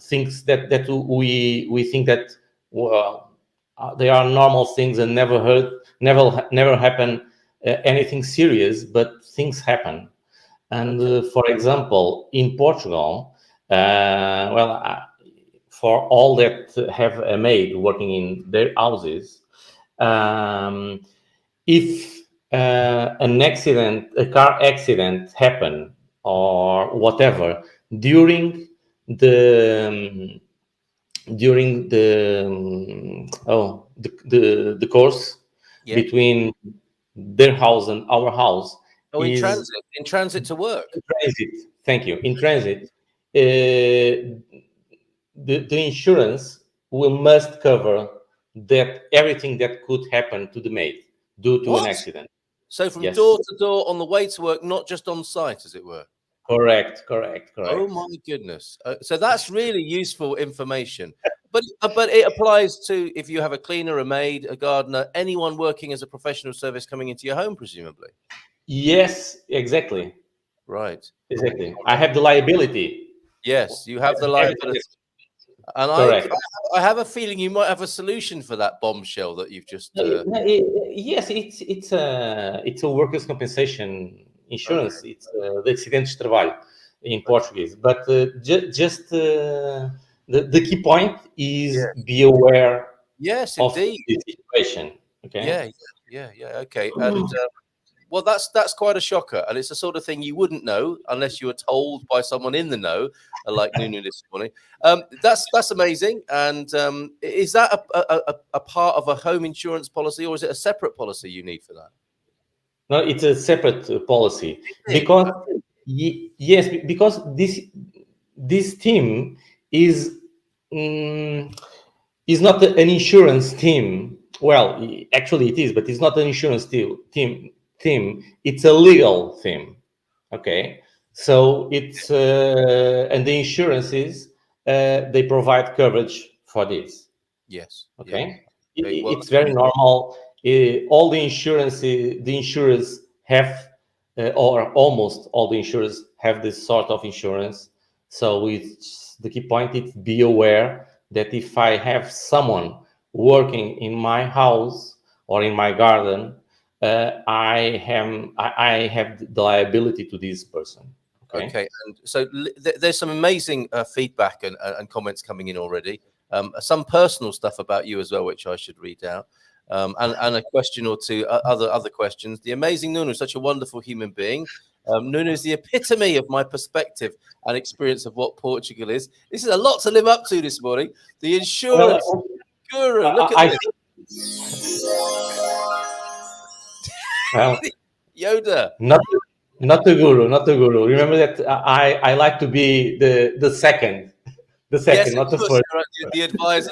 things that we think that, well, they are normal things and never happen anything serious, but things happen. And for example, in Portugal, for all that have a maid working in their houses, if a car accident happen or whatever during the the course Yeah. between their house and our house Oh, in is transit to work. in transit. Thank you. In transit, the insurance must cover that everything that could happen to the maid due to an What? accident. So from Yes. door to door on the way to work, not just on site, as it were. Correct. Oh my goodness! So that's really useful information. But it applies to if you have a cleaner, a maid, a gardener, anyone working as a professional service coming into your home, presumably. Yes, exactly. Right. Exactly. I have the liability. Yes, you have the Everything liability. is And correct. I have a feeling you might have a solution for that bombshell that you've just. Yes, it's a workers' compensation insurance. Okay. It's the acidentes de trabalho in Portuguese. But just the key point is be aware Yes, of indeed. the situation. Okay. Yeah. Okay. And well, that's quite a shocker, and it's the sort of thing you wouldn't know unless you were told by someone in the know, like Nuno this morning. That's amazing. And is that a part of a home insurance policy, or is it a separate policy you need for that? No, it's a separate policy Is it? because yes, because this team is is not an insurance team. Well, actually it is, but it's not an insurance team. It's a legal team. Okay, so it's and the insurances they provide coverage for this. Yes. Okay, Yeah. Okay, well, it's very normal. All the insurers have, or almost all the insurers have this sort of insurance. So it's the key point is be aware that if I have someone working in my house or in my garden, I have the liability to this person. Okay, and so there's some amazing feedback and comments coming in already. Some personal stuff about you as well, which I should read out, and a question or two, other questions. The amazing Nuno, such a wonderful human being. Nuno is the epitome of my perspective and experience of what Portugal is. This is a lot to live up to this morning. The insurance guru. Look at this. Well, Yoda. Not the guru, not the guru. Remember that I like to be the second, Yes, not the course, first. right. The advisor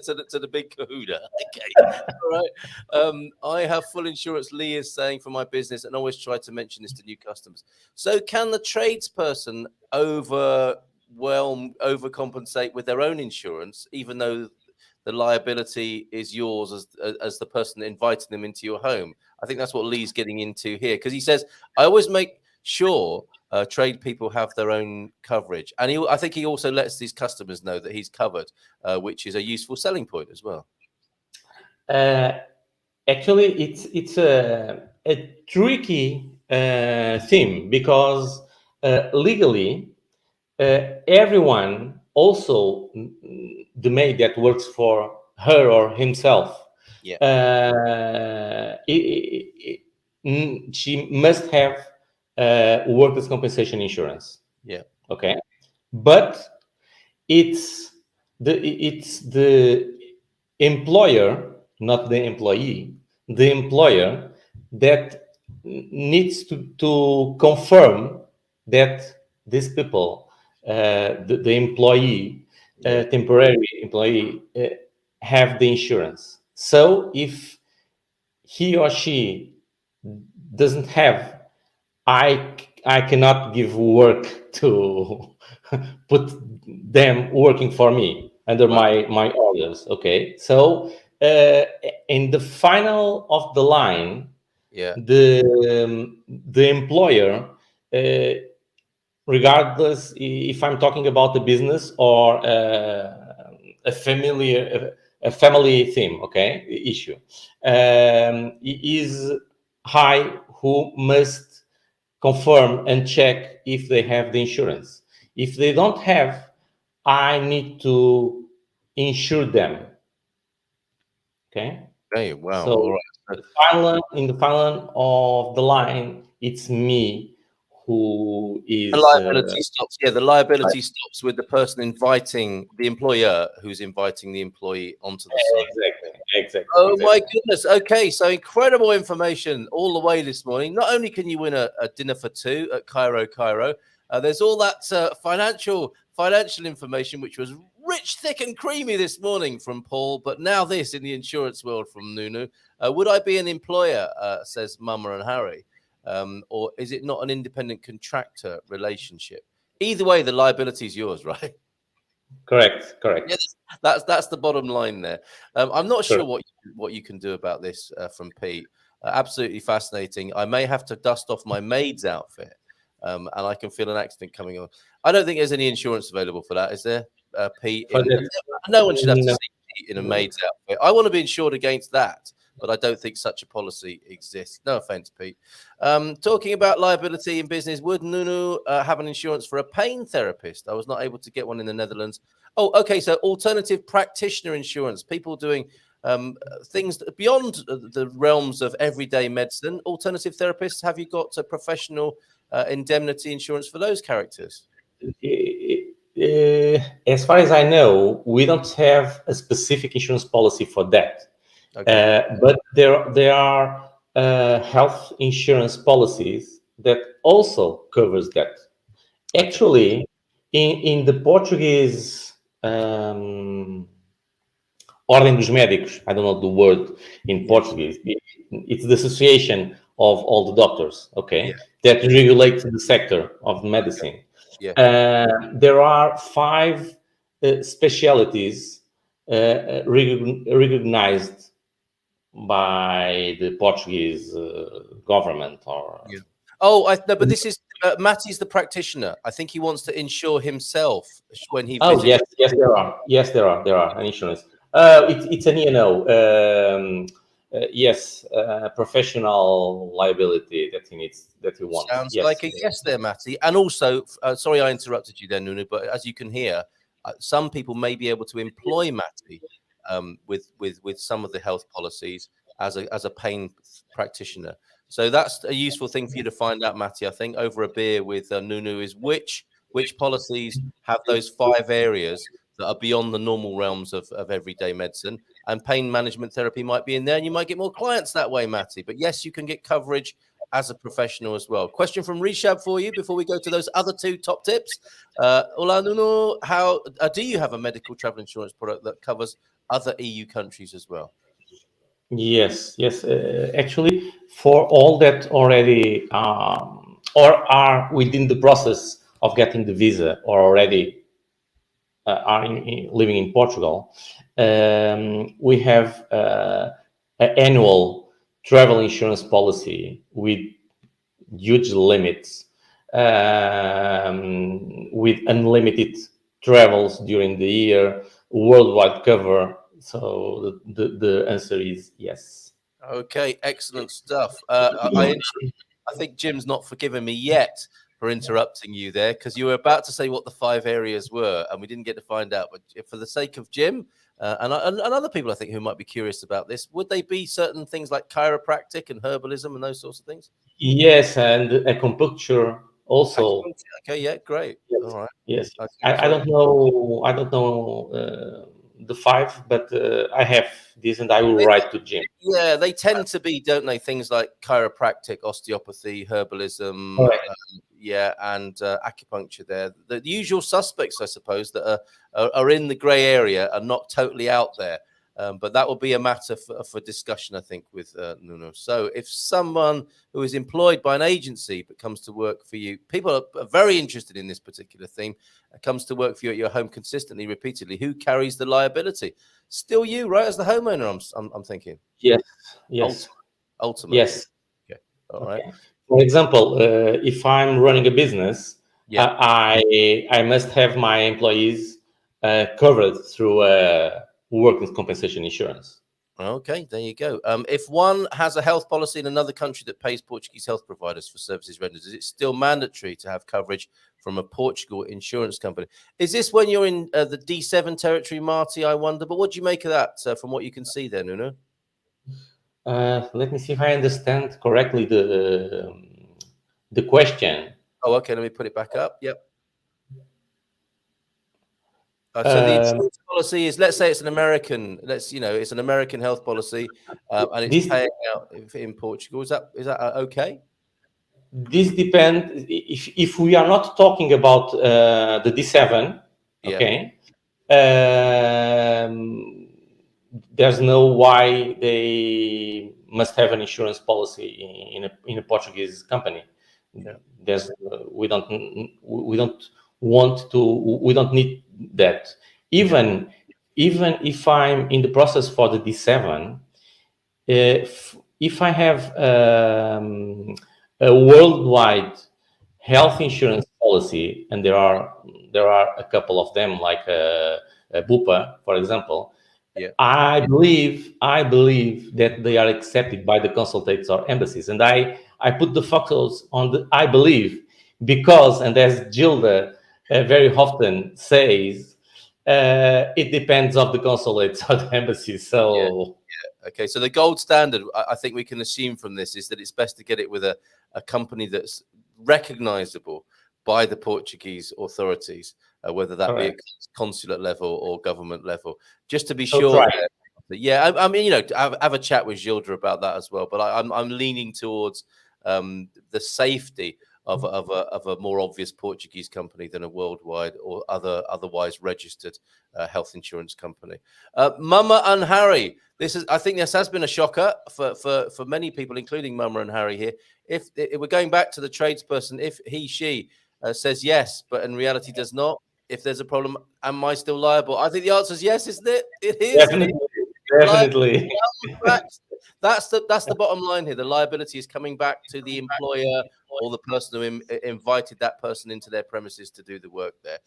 to the big kahuna. Okay, all right. I have full insurance. Lee is saying for my business, and always try to mention this to new customers. So, can the tradesperson overcompensate with their own insurance, even though the liability is yours as the person inviting them into your home? I think that's what Lee's getting into here, because he says, I always make sure trade people have their own coverage. And I think he also lets these customers know that he's covered, which is a useful selling point as well. Actually, it's a tricky theme because legally, everyone, also the maid that works for her or himself, she must have workers' compensation insurance. Yeah. Okay. But it's the employer, not the employee, the employer that needs to confirm that these people, the employee, temporary employee, have the insurance. So if he or she doesn't have, I cannot give work to put them working for me under my orders. Okay, so in the final of the line, Yeah. The employer, regardless if I'm talking about the business or a family theme, okay, issue, is high who must confirm and check if they have the insurance. If they don't have, I need to insure them. Okay. Hey, wow. So All right. in the final of the line, it's me who The is liability stops. Yeah, the liability stops with the person inviting the employer who's inviting the employee onto the site. exactly. Oh my goodness. Okay, so incredible information all the way this morning. Not only can you win a dinner for two at Cairo, there's all that financial information which was rich, thick, and creamy this morning from Paul. But now this in the insurance world from Nuno. Would I be an employer? Says Mama and Harry, or is it not an independent contractor relationship? Either way, the liability is yours, right? Correct. Yes, that's the bottom line there. I'm not sure Correct. what you can do about this from Pete. Absolutely fascinating. I may have to dust off my maid's outfit, and I can feel an accident coming on. I don't think there's any insurance available for that, is there, Pete? No one should have to No. see Pete in a maid's outfit. I want to be insured against that, but I don't think such a policy exists. No offense, Pete. Talking about liability in business, would Nuno have an insurance for a pain therapist? I was not able to get one in the Netherlands. Oh, okay. So alternative practitioner insurance, people doing things beyond the realms of everyday medicine. Alternative therapists, have you got a professional indemnity insurance for those characters? As far as I know, we don't have a specific insurance policy for that. Okay. But there are health insurance policies that also covers that. Actually, in the Portuguese Ordem dos Médicos, I don't know the word in Portuguese. It's the association of all the doctors, okay, that regulates the sector of medicine. There are 5 specialties recognized by the Portuguese government. Oh, no, but this is Matty's the practitioner. I think he wants to insure himself when he visits. Yes, there are an insurance. It's an E&O. Yes, professional liability that he wants. Sounds like a yes there, Matty. And also, sorry I interrupted you there, Nuno, but as you can hear, some people may be able to employ Matty with some of the health policies as a pain practitioner. So that's a useful thing for you to find out, Matty, I think, over a beer with Nuno, is which policies have those 5 areas that are beyond the normal realms of everyday medicine, and pain management therapy might be in there, and you might get more clients that way, Matty. But yes, you can get coverage as a professional as well. Question from Rishab for you before we go to those other 2 top tips. Hola, Nuno, how do you have a medical travel insurance product that covers other EU countries as well? Yes. Actually, for all that already or are within the process of getting the visa or already are living in Portugal, we have an annual travel insurance policy with huge limits, with unlimited travels during the year, worldwide cover. So the answer is yes. Okay, excellent stuff. I think Jim's not forgiven me yet for interrupting you there, because you were about to say what the 5 areas were, and we didn't get to find out. But for the sake of Jim and other people, I think, who might be curious about this, would they be certain things like chiropractic and herbalism and those sorts of things? Yes, and acupuncture also. Okay, yeah, great. Yes. All right. Yes, Okay, I don't know. The 5, but I have this, and I will write to Jim. Yeah, they tend to be, don't they? Things like chiropractic, osteopathy, herbalism, and acupuncture. There, the usual suspects, I suppose, that are in the grey area and not totally out there. But that will be a matter for discussion, I think, with Nuno. So if someone who is employed by an agency but comes to work for you, people are very interested in this particular theme, comes to work for you at your home consistently, repeatedly, who carries the liability? Still you, right, as the homeowner, I'm thinking. Yes. Ultimately. Yes. All right. For example, if I'm running a business, Yeah. I must have my employees covered through workers' compensation insurance. Okay, there you go. If one has a health policy in another country that pays Portuguese health providers for services rendered, is it still mandatory to have coverage from a Portugal insurance company? Is this when you're in the D7 territory, Marty, I wonder? But what do you make of that from what you can see there, Nuno? Let me see if I understand correctly the question. Oh, okay, let me put it back up. Yep. So the insurance policy is, let's say it's an American, it's an American health policy, and it's paying out in Portugal. Is that okay? This depends. If we are not talking about the D7, Yeah. okay, there's no why they must have an insurance policy in a Portuguese company. Yeah. We don't need that. Even if I'm in the process for the D7, if I have a worldwide health insurance policy, and there are a couple of them, like Bupa, for example. Yeah. I believe that they are accepted by the consulates or embassies, and I put the focus on the I believe, because, and as Gilda very often says, it depends of the consulates or the embassies. So yeah. Okay, so the gold standard, I think we can assume from this, is that it's best to get it with a company that's recognizable by the Portuguese authorities, whether that be at consulate level or government level, just to be sure. Yeah, I mean, have a chat with Gilda about that as well. But I'm leaning towards the safety of a more obvious Portuguese company than a worldwide or otherwise registered health insurance company. Mama and Harry, I think this has been a shocker for many people, including Mama and Harry here. If we're going back to the tradesperson, if she says yes, but in reality does not, if there's a problem, am I still liable? I think the answer is yes, isn't it? It is. Definitely. That's the bottom line here. The liability is coming back to the employer or the person who invited that person into their premises to do the work there.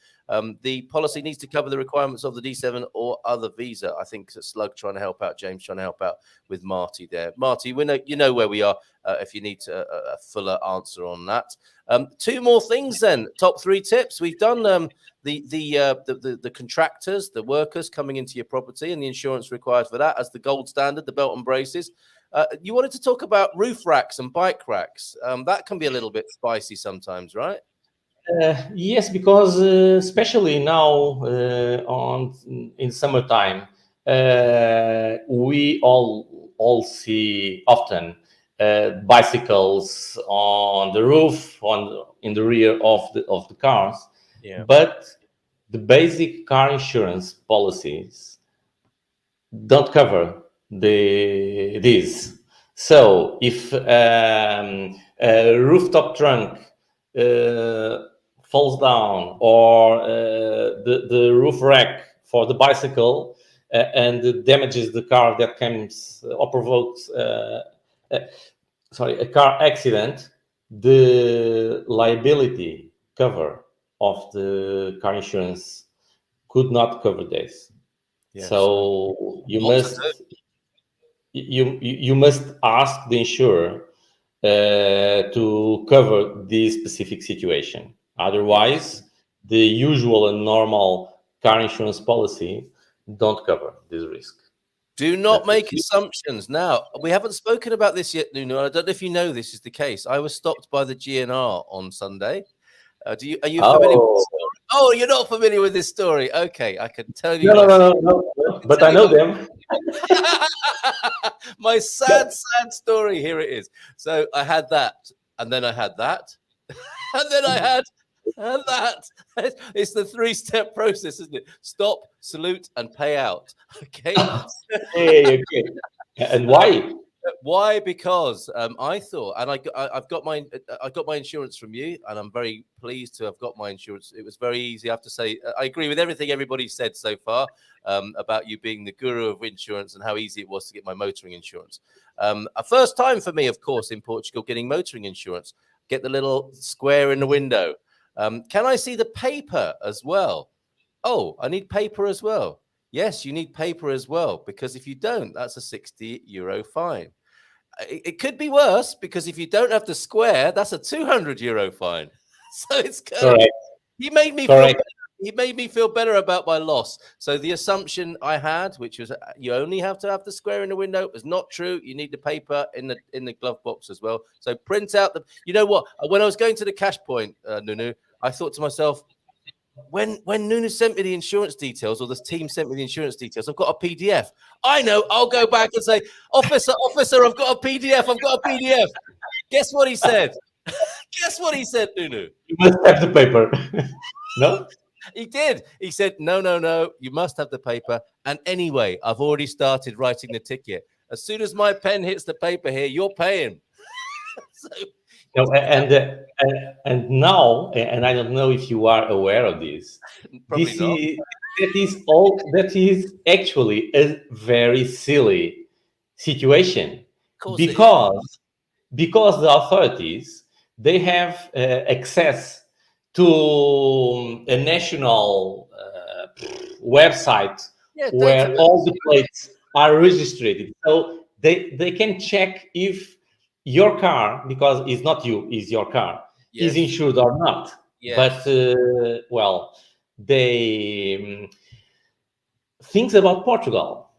The policy needs to cover the requirements of the D7 or other visa. I think Slug trying to help out, James trying to help out with Marty there. Marty, you know where we are if you need a fuller answer on that. Two more things then. Top 3 tips. We've done the contractors, the workers coming into your property and the insurance required for that as the gold standard, the belt and braces. You wanted to talk about roof racks and bike racks. That can be a little bit spicy sometimes, right? Yes, because especially now in summertime, we all see often bicycles on the roof, in the rear of the cars. Yeah. But the basic car insurance policies don't cover these. So if a rooftop trunk falls down, or the roof rack for the bicycle and damages the car that comes or provokes a car accident, the liability cover of the car insurance could not cover this. Yes. So you must ask the insurer to cover this specific situation. Otherwise, the usual and normal car insurance policy don't cover this risk. Do not make assumptions. Now, we haven't spoken about this yet, Nuno. I don't know if you know this is the case. I was stopped by the GNR on Sunday. Are you familiar with this story? Oh, you're not familiar with this story. Okay, I can tell you. No. But I know them. My sad story. Here it is. So I had that, and then I had that, and then I had that. It's the 3-step process, isn't it? Stop, salute, and pay out. Okay. Okay. And why? Why? Because I thought, and I've got my insurance from you, and I'm very pleased to have got my insurance. It was very easy. I have to say, I agree with everything everybody said so far about you being the guru of insurance and how easy it was to get my motoring insurance. A first time for me, of course, in Portugal, getting motoring insurance. Get the little square in the window. Can I see the paper as well? Oh, I need paper as well. Yes, you need paper as well, because if you don't, that's a 60 euro fine. It could be worse, because if you don't have the square, that's a 200 euro fine. So it's kind of, he made me feel better about my loss. So the assumption I had, which was you only have to have the square in the window, was not true. You need the paper in the glove box as well. So print out the. You know what? When I was going to the cash point, Nuno, I thought to myself, when Nuno sent me the insurance details, or the team sent me the insurance details, I've got a PDF. I know. I'll go back and say, officer, I've got a PDF. I've got a PDF. Guess what he said? Guess what he said, Nuno? You must have the paper. No? He did. He said, no, you must have the paper. And anyway, I've already started writing the ticket. As soon as my pen hits the paper here, you're paying. So, no, and now, and I don't know if you are aware of this. That is actually a very silly situation, because the authorities, they have access to a national website where all the plates are registered. So they can check if your car, because it's not you, it's your car, is insured or not. But they things about Portugal.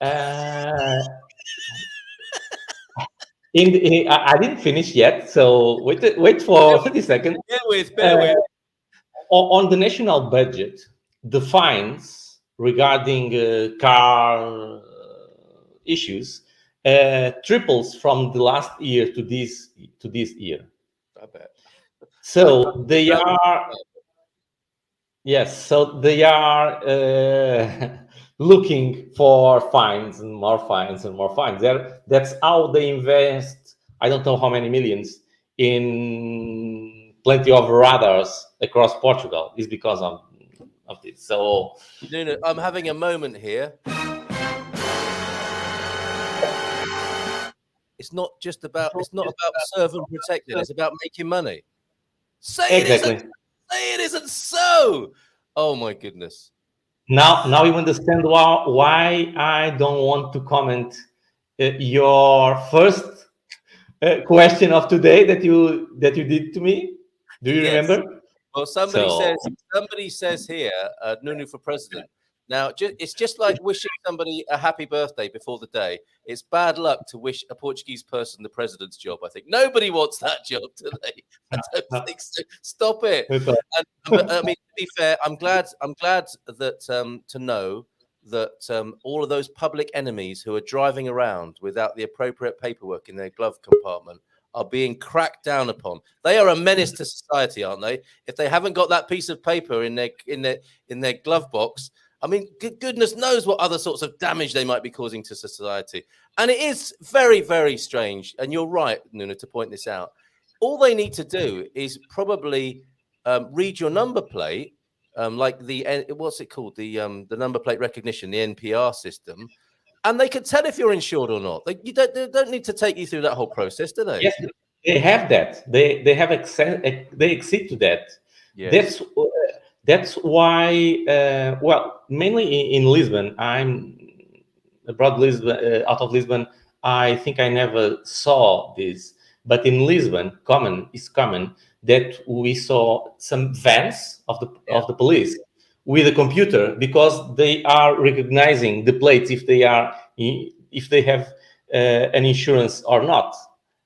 I didn't finish yet, so wait for 30 seconds. Bear with. On the national budget, the fines regarding car issues triples from the last year to this year. I bet. So they are, yes. So they are looking for fines and more fines and more fines. That's how they invest. I don't know how many millions in plenty of radars across Portugal. Is because of this. So, Nuno, I'm having a moment here. It's not about serve and protected. It's about making money. Say it isn't so. Oh my goodness. Now you understand why I don't want to comment your first question of today that you did to me. Do you remember? Well, somebody says here, Nuno for president. Now, it's just like wishing somebody a happy birthday before the day. It's bad luck to wish a Portuguese person the president's job. I think nobody wants that job today. I don't think so. Stop it. But, I mean, to be fair, I'm glad that to know that all of those public enemies who are driving around without the appropriate paperwork in their glove compartment are being cracked down upon. They are a menace to society, aren't they? If they haven't got that piece of paper in their glove box, I mean, goodness knows what other sorts of damage they might be causing to society. And it is very, very strange. And you're right, Nuno, to point this out. All they need to do is probably read your number plate, like what's it called? The number plate recognition, the NPR system. And they can tell if you're insured or not. They don't need to take you through that whole process, do they? Yes, they have that. They have access. They accede to that. Yes. That's why. Well, mainly in Lisbon. I'm abroad, Lisbon, out of Lisbon. I think I never saw this, but in Lisbon, it's common that we saw some vans of the police with a computer, because they are recognizing the plates if they have an insurance or not,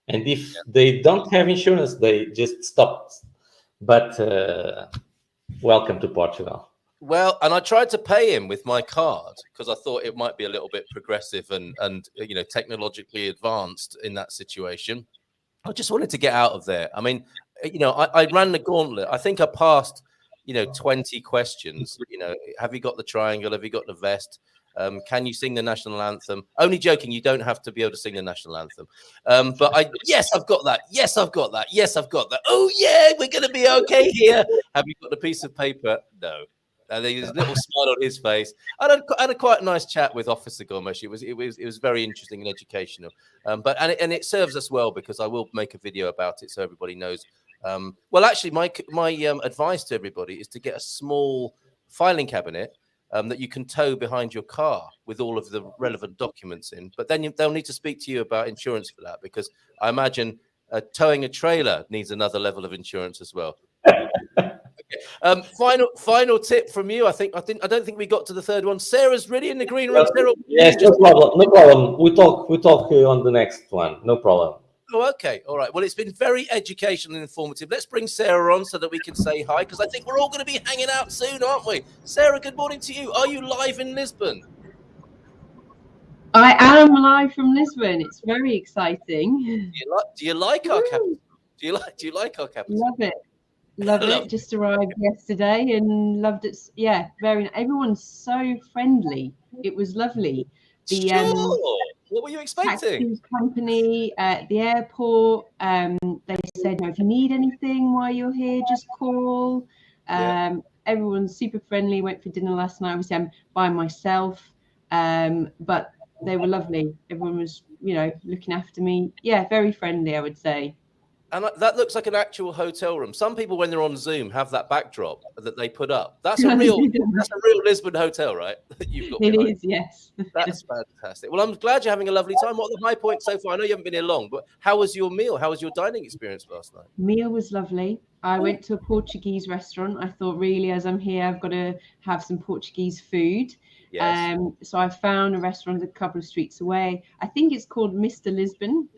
and if they don't have insurance, they just stop. But welcome to Portugal. Well, and I tried to pay him with my card because I thought it might be a little bit progressive and technologically advanced in that situation. I just wanted to get out of there. I mean, I ran the gauntlet. I think I passed 20 questions. Have you got the triangle? Have you got the vest? Can you sing the national anthem? Only joking. You don't have to be able to sing the national anthem. But yes, I've got that. Yes, I've got that. Yes, I've got that. Oh yeah, we're going to be okay here. Have you got the piece of paper? No. And there's a little smile on his face. I had a quite nice chat with Officer Gomes. It was very interesting and educational. But it serves us well, because I will make a video about it so everybody knows. Well, actually, my advice to everybody is to get a small filing cabinet that you can tow behind your car with all of the relevant documents in. But then they'll need to speak to you about insurance for that, because I imagine towing a trailer needs another level of insurance as well. Final tip from you. I don't think we got to the third one. Sarah's really in the green room. Sarah, yes, no problem. We talk on the next one. No problem. Oh, okay. All right. Well, it's been very educational and informative. Let's bring Sarah on so that we can say hi, because I think we're all going to be hanging out soon, aren't we? Sarah, good morning to you. Are you live in Lisbon? I am live from Lisbon. It's very exciting. Do you like our capital? Do you like our capital? Love it. Love it. Just arrived yesterday and loved it. Yeah, everyone's so friendly. It was lovely. What were you expecting? Taxi company at the airport. They said, if you need anything while you're here, just call. Everyone's super friendly. Went for dinner last night. Obviously, I'm by myself, but they were lovely. Everyone was, looking after me. Yeah, very friendly, I would say. And that looks like an actual hotel room. Some people, when they're on Zoom, have that backdrop that they put up. That's a real Lisbon hotel, right? You've got it is, yes. That's fantastic. Well, I'm glad you're having a lovely time. What are the high points so far? I know you haven't been here long, but how was your meal? How was your dining experience last night? Meal was lovely. I went to a Portuguese restaurant. I thought, really, as I'm here, I've got to have some Portuguese food. Yes. So I found a restaurant a couple of streets away. I think it's called Mr. Lisbon.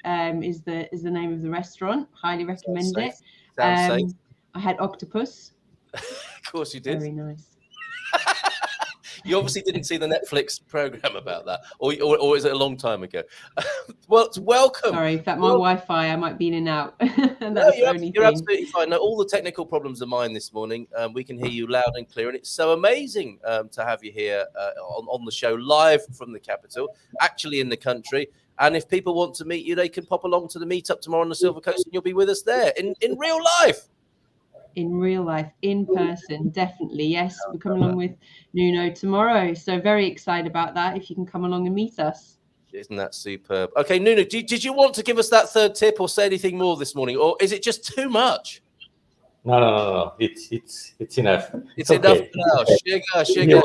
Is the name of the restaurant. Highly recommend it. Safe. I had octopus. Of course you did. Very nice. You obviously didn't see the Netflix program about that, or is it a long time ago? Well, welcome. Sorry, if that my Wi-Fi, I might be in and out. You're absolutely fine. No, all the technical problems are mine this morning. We can hear you loud and clear, and it's so amazing to have you here on the show live from the capital, actually in the country. And if people want to meet you, they can pop along to the meetup tomorrow on the Silver Coast, and you'll be with us there in real life. In real life, in person, definitely. Yes, we're coming along with Nuno tomorrow. So very excited about that. If you can come along and meet us. Isn't that superb? Okay, Nuno, did you want to give us that third tip or say anything more this morning? Or is it just too much? No. It's enough. It's enough now. Sugar.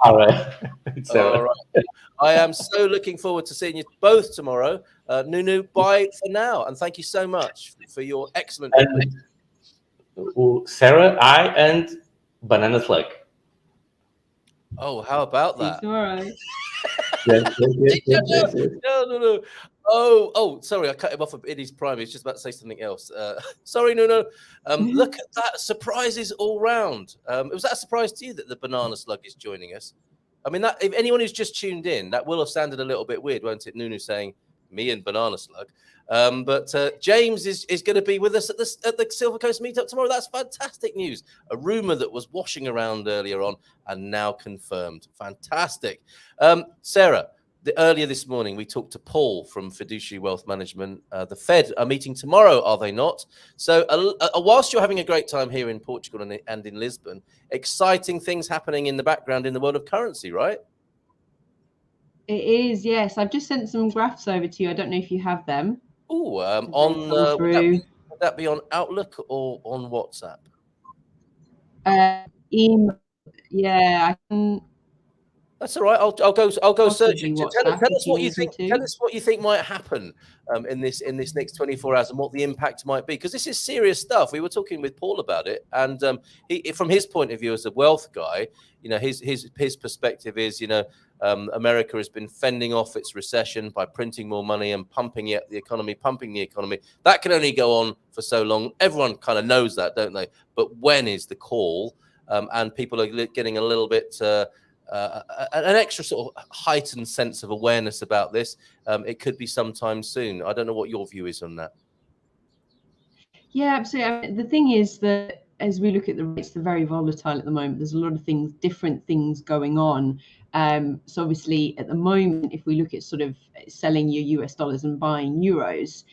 All right. All right. I am so looking forward to seeing you both tomorrow. Nuno, bye for now. And thank you so much for your excellent Sarah, I, and Banana Slug. Oh, how about that? It's all right. Yes. No. Oh, sorry, I cut him off in his prime. He's just about to say something else. Sorry, Nuno. Look at that. Surprises all round. Was that a surprise to you that the Banana Slug is joining us? I mean, that if anyone who's just tuned in, that will have sounded a little bit weird, won't it? Nuno saying me and Banana Slug. But James is going to be with us at the Silver Coast meetup tomorrow. That's fantastic news. A rumor that was washing around earlier on and now confirmed. Fantastic. Sarah, earlier this morning, we talked to Paul from Fiduciary Wealth Management. The Fed are meeting tomorrow, are they not? So whilst you're having a great time here in Portugal and in Lisbon, exciting things happening in the background in the world of currency, right? It is, yes. I've just sent some graphs over to you. I don't know if you have them. Oh, would that be on Outlook or on WhatsApp? Email. Yeah, I can. That's all right. I'll go search it. Tell us what you think. Tell us what you think might happen in this next 24 hours and what the impact might be, because this is serious stuff. We were talking with Paul about it, and he, from his point of view as a wealth guy, his perspective is, America has been fending off its recession by printing more money and pumping the economy. That can only go on for so long. Everyone kind of knows that, don't they? But when is the call? And people are getting a little bit. An extra sort of heightened sense of awareness about this. It could be sometime soon. I don't know what your view is on that. Yeah, absolutely. The thing is that as we look at the rates, they're very volatile at the moment. There's a lot of things, different things going on. So obviously at the moment, if we look at sort of selling your US dollars and buying euros,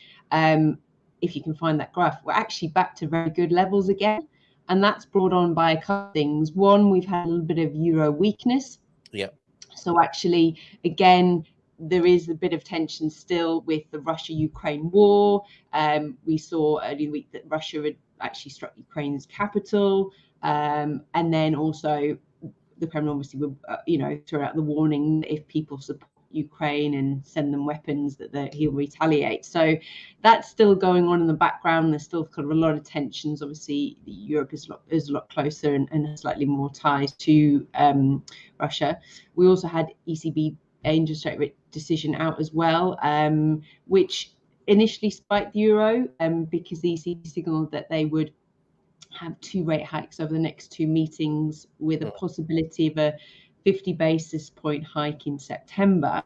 if you can find that graph, we're actually back to very good levels again. And that's brought on by a couple of things. One, we've had a little bit of euro weakness. Yeah. So actually, again, there is a bit of tension still with the Russia-Ukraine war. We saw earlier in the week that Russia had actually struck Ukraine's capital. And then also the Kremlin obviously would, throw out the warning that if people support Ukraine and send them weapons that he'll retaliate. So that's still going on in the background. There's still kind of a lot of tensions. Obviously, Europe is a lot closer and slightly more ties to Russia. We also had ECB interest rate decision out as well, which initially spiked the euro because the ECB signaled that they would have 2 rate hikes over the next 2 meetings with a possibility of a 50 basis point hike in September.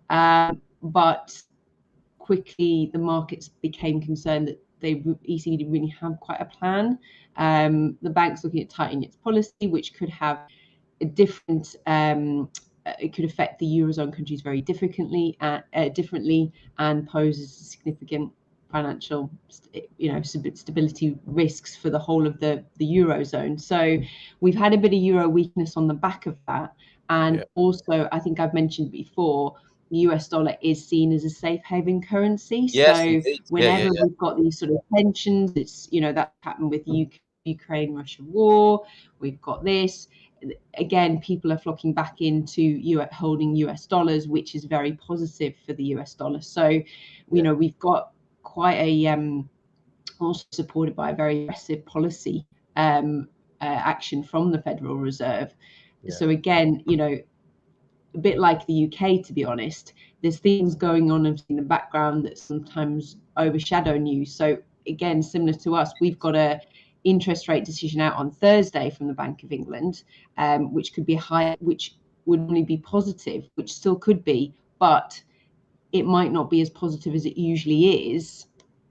But quickly the markets became concerned that ECB didn't really have quite a plan. The bank's looking at tightening its policy, which could have a different it could affect the Eurozone countries very differently and poses significant financial stability risks for the whole of the Eurozone. So we've had a bit of euro weakness on the back of that. And also, I think I've mentioned before, the US dollar is seen as a safe haven currency. Yes, so indeed. whenever we've got these sort of tensions, it's, that happened with Ukraine-Russia war, we've got this. Again, people are flocking back into holding US dollars, which is very positive for the US dollar. So, we've got quite a also supported by a very aggressive policy action from the Federal Reserve. So again, a bit like the UK, to be honest, there's things going on in the background that sometimes overshadow news. So again, similar to us, we've got a interest rate decision out on Thursday from the Bank of England, which could be high, which would only be positive, which still could be, but it might not be as positive as it usually is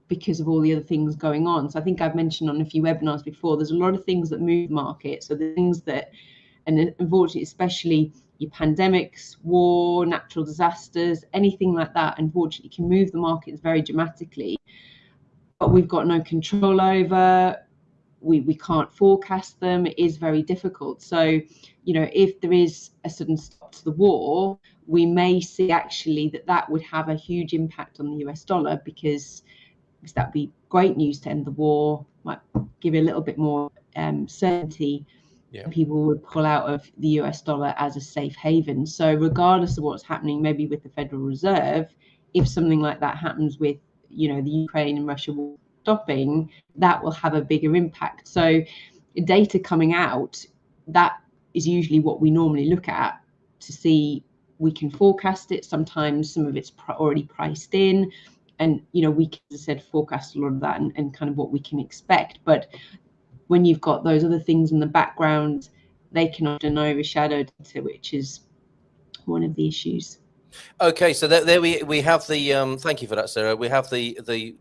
because of all the other things going on. So I think I've mentioned on a few webinars before, there's a lot of things that move markets. So the things that, and unfortunately, especially your pandemics, war, natural disasters, anything like that, unfortunately can move the markets very dramatically. But we've got no control over, we can't forecast them. It is very difficult. So, if there is a sudden stop to the war, we may see actually that would have a huge impact on the US dollar because that would be great news to end the war, might give it a little bit more certainty. People would pull out of the US dollar as a safe haven. So regardless of what's happening, maybe with the Federal Reserve, if something like that happens with, the Ukraine and Russia war stopping, that will have a bigger impact. So data coming out, that is usually what we normally look at to see. We can forecast it. Sometimes some of it's already priced in. And, we can, as I said, forecast a lot of that and kind of what we can expect. But when you've got those other things in the background, they can often overshadow data, which is one of the issues. Okay, so there we have the thank you for that, Sarah. We have the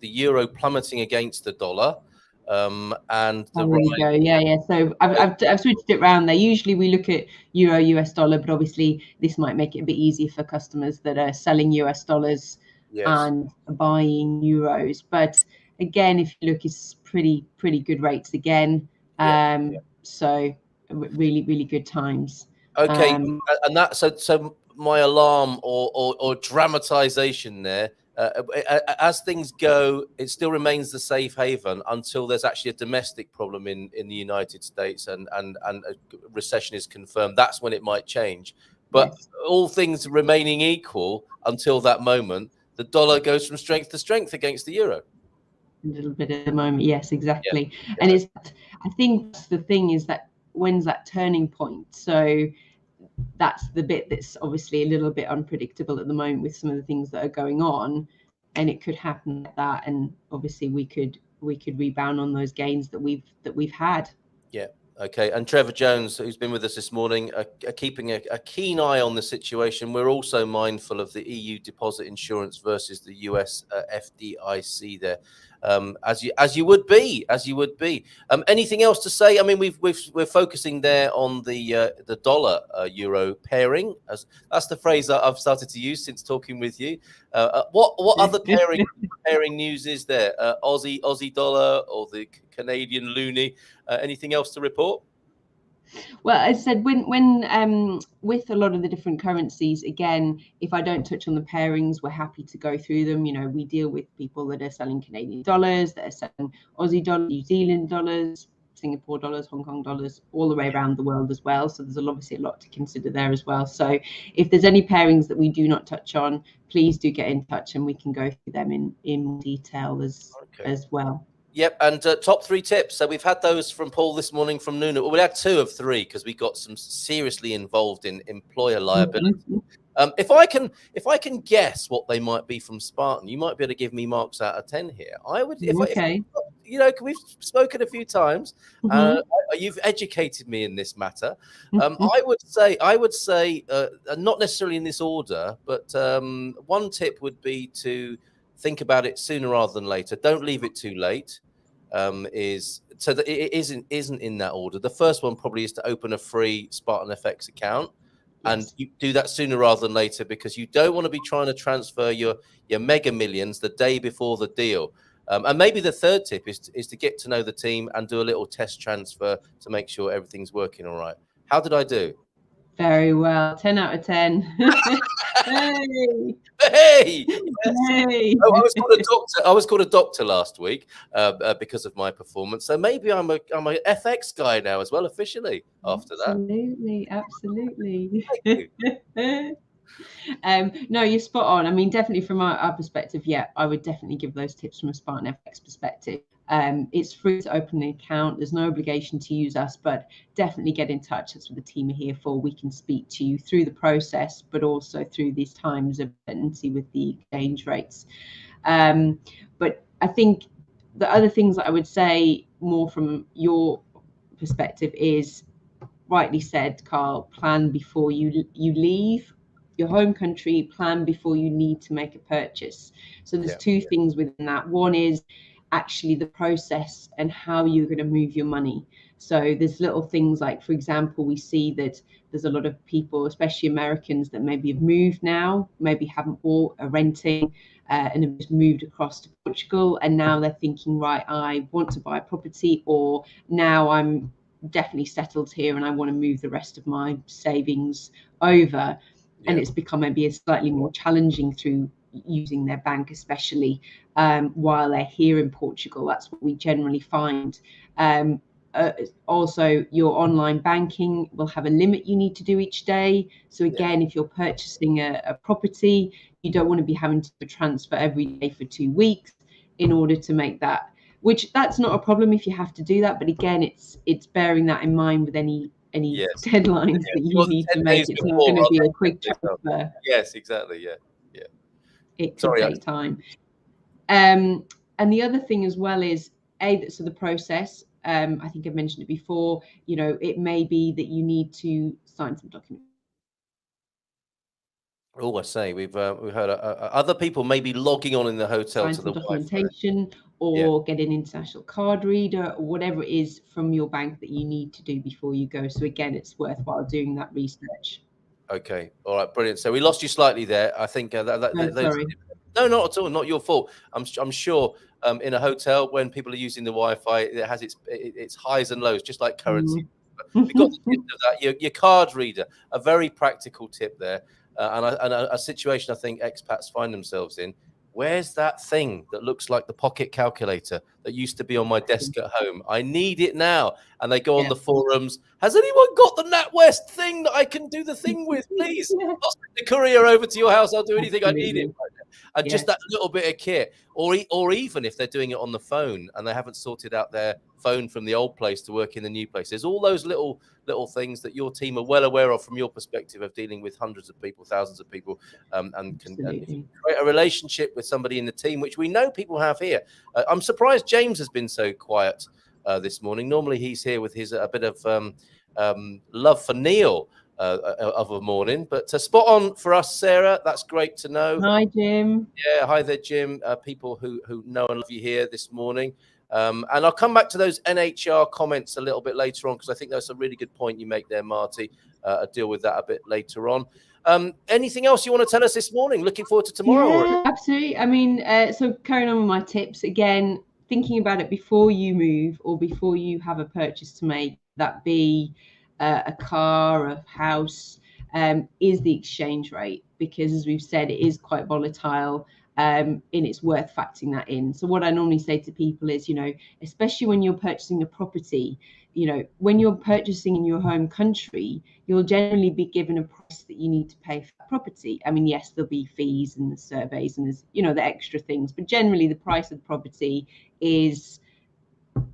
euro plummeting against the dollar, and there you go. Yeah. So I've switched it around there. Usually we look at euro US dollar, but obviously this might make it a bit easier for customers that are selling US dollars and buying euros. But again, if you look, it's pretty good rates again. So really, really good times. Okay, and that so my alarm or dramatization there. As things go, it still remains the safe haven until there's actually a domestic problem in the United States and a recession is confirmed. That's when it might change. But all things remaining equal until that moment, the dollar goes from strength to strength against the euro. A little bit at the moment, yes, exactly. And I think that's the thing, is that when's that turning point? So that's the bit that's obviously a little bit unpredictable at the moment with some of the things that are going on, and it could happen like that, and obviously we could rebound on those gains that we've had. Okay, and Trevor Jones, who's been with us this morning, keeping a keen eye on the situation. We're also mindful of the EU deposit insurance versus the US FDIC there. as you would be. Anything else to say? I mean, we're focusing there on the dollar euro pairing. That's the phrase that I've started to use since talking with you. What other pairing news is there? Aussie dollar or the Canadian loonie? Anything else to report? Well, as I said, when with a lot of the different currencies, again, if I don't touch on the pairings, we're happy to go through them. You know, we deal with people that are selling Canadian dollars, that are selling Aussie dollars, New Zealand dollars, Singapore dollars, Hong Kong dollars, all the way around the world as well. So there's obviously a lot to consider there as well. So if there's any pairings that we do not touch on, please do get in touch and we can go through them in detail as well. Yep, and top 3 tips. So we've had those from Paul this morning, from Nuno. Well, we had 2 of 3 because we got some seriously involved in employer liability. If I can guess what they might be from Spartan, you might be able to give me marks out of 10 here. I would, if you know, we've spoken a few times. You've educated me in this matter. I would say, not necessarily in this order, but one tip would be to think about it sooner rather than later. Don't leave it too late. So that it isn't in that order. The first one probably is to open a free Spartan FX account. And you do that sooner rather than later, because you don't want to be trying to transfer your mega millions the day before the deal. And maybe the third tip is to get to know the team and do a little test transfer to make sure everything's working all right. How did I do? Very well. 10 out of 10. Hey! Hey! I was called a doctor last week because of my performance. So maybe I'm a FX guy now as well, officially, after that. Absolutely. No, you're spot on. I mean, definitely from our perspective, I would definitely give those tips from a Spartan FX perspective. It's free to open an account. There's no obligation to use us, but definitely get in touch. That's what the team are here for. We can speak to you through the process, but also through these times of uncertainty with the exchange rates. But I think the other things that I would say more from your perspective is, rightly said, Carl, plan before you leave your home country, plan before you need to make a purchase. So there's 2 things within that. One is actually the process and how you're going to move your money. So there's little things like, for example, we see that there's a lot of people, especially Americans, that maybe have moved now, maybe haven't bought, are renting, and have just moved across to Portugal. And now they're thinking, right, I want to buy a property, or now I'm definitely settled here and I want to move the rest of my savings over. And it's become maybe a slightly more challenging through using their bank, especially while they're here in Portugal. That's what we generally find. Also, your online banking will have a limit you need to do each day. So again, if you're purchasing a property, you don't want to be having to transfer every day for 2 weeks in order to make that, which that's not a problem if you have to do that. But again, it's bearing that in mind with any deadlines that you need to make. It's not going to be a quick transfer. Yes, exactly. It could take time. And the other thing as well is so the process. I think I've mentioned it before. You know, it may be that you need to sign some documents. Oh, I say we've heard other people may be logging on in the hotel to the documentation or get an international card reader or whatever it is from your bank that you need to do before you go. So again, it's worthwhile doing that research. Okay, all right, brilliant. So we lost you slightly there. I think sorry. No, not at all. Not your fault. I'm sure in a hotel when people are using the Wi-Fi, it has its highs and lows, just like currency. We got the tip of that. Your card reader, a very practical tip there. And a situation I think expats find themselves in. Where's that thing that looks like the pocket calculator that used to be on my desk at home? I need it now. And they go on the forums. Has anyone got the NatWest thing that I can do the thing with? Please, I'll send the courier over to your house. I'll do anything I need it. And just that little bit of kit, or even if they're doing it on the phone and they haven't sorted out their phone from the old place to work in the new place. There's all those little things that your team are well aware of from your perspective of dealing with hundreds of people, thousands of people, and can create a relationship with somebody in the team, which we know people have here. I'm surprised James has been so quiet this morning. Normally he's here with his a bit of love for Neil. of a morning. But spot on for us, Sarah. That's great to know. Hi, Jim. Yeah, hi there, Jim. People who know and love you here this morning. And I'll come back to those NHR comments a little bit later on, because I think that's a really good point you make there, Marty. I'll deal with that a bit later on. Anything else you want to tell us this morning? Looking forward to tomorrow. Yeah, absolutely. I mean, so carrying on with my tips, again, thinking about it before you move or before you have a purchase to make, that be a car, a house, is the exchange rate, because as we've said, it is quite volatile, and it's worth factoring that in. So what I normally say to people is, especially when you're purchasing a property, when you're purchasing in your home country, you'll generally be given a price that you need to pay for that property. I mean, yes, there'll be fees and the surveys and there's, the extra things, but generally the price of the property is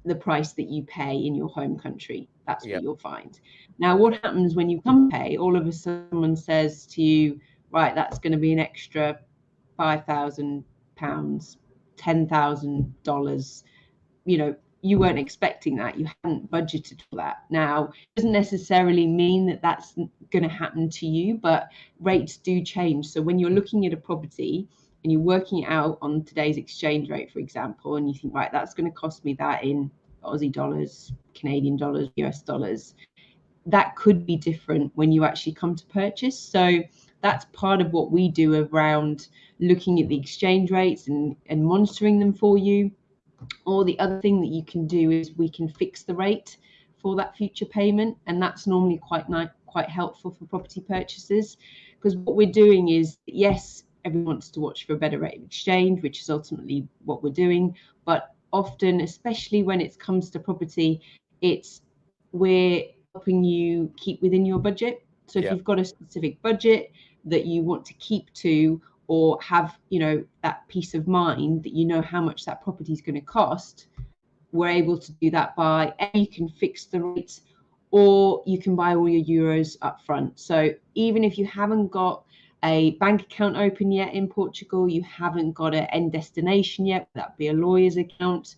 the price that you pay in your home country. That's what you'll find. Now, what happens when you come pay, all of a sudden someone says to you, right, that's going to be an extra £5,000, $10,000, you weren't expecting that. You hadn't budgeted for that. Now, it doesn't necessarily mean that that's going to happen to you, but rates do change. So when you're looking at a property and you're working it out on today's exchange rate, for example, and you think, right, that's going to cost me that in Aussie dollars, Canadian dollars, US dollars, that could be different when you actually come to purchase. So that's part of what we do around looking at the exchange rates and monitoring them for you. Or the other thing that you can do is we can fix the rate for that future payment, and that's normally quite helpful for property purchases, because what we're doing is, yes, everyone wants to watch for a better rate of exchange, which is ultimately what we're doing, but often, especially when it comes to property, we're helping you keep within your budget. So if you've got a specific budget that you want to keep to, or have, that peace of mind that you know how much that property is going to cost, we're able to do that by, you can fix the rates, or you can buy all your euros up front. So even if you haven't got a bank account open yet in Portugal, you haven't got an end destination yet, that'd be a lawyer's account,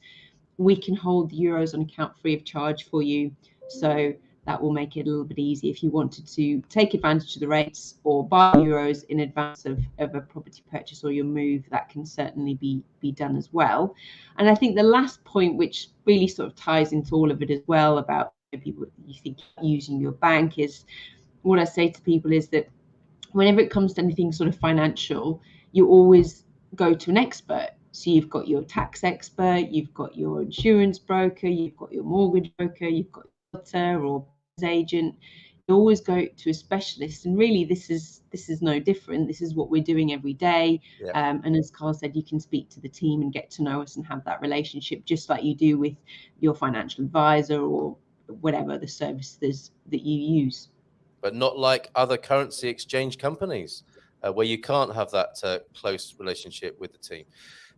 we can hold the euros on account free of charge for you. So that will make it a little bit easier if you wanted to take advantage of the rates or buy euros in advance of a property purchase or your move. That can certainly be done as well. And I think the last point, which really sort of ties into all of it as well, about people you think using your bank, is what I say to people is that whenever it comes to anything sort of financial, you always go to an expert. So you've got your tax expert, you've got your insurance broker, you've got your mortgage broker, you've got or agent. You always go to a specialist, and really this is no different. This is what we're doing every day. And as Carl said, you can speak to the team and get to know us and have that relationship, just like you do with your financial advisor or whatever the services that you use. But not like other currency exchange companies, where you can't have that close relationship with the team.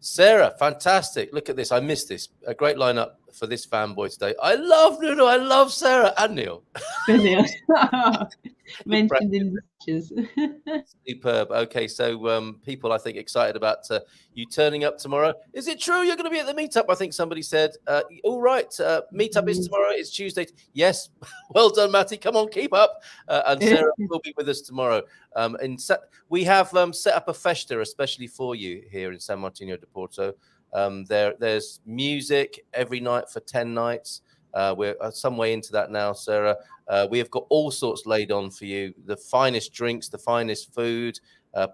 Sarah, fantastic. Look at this. I missed this. A great lineup for this fanboy today. I love Nuno. I love Sarah and Neil. Mentioned in the pictures. Superb. Okay, so people, I think, excited about you turning up tomorrow. Is it true you're going to be at the meetup? I think somebody said. All right, meetup is tomorrow. It's Tuesday. Yes. Well done, Matty. Come on, keep up. And Sarah will be with us tomorrow. We have set up a festa especially for you here in San Martino de Porto. There's music every night for 10 nights. We're some way into that now, Sarah. We have got all sorts laid on for you. The finest drinks, the finest food,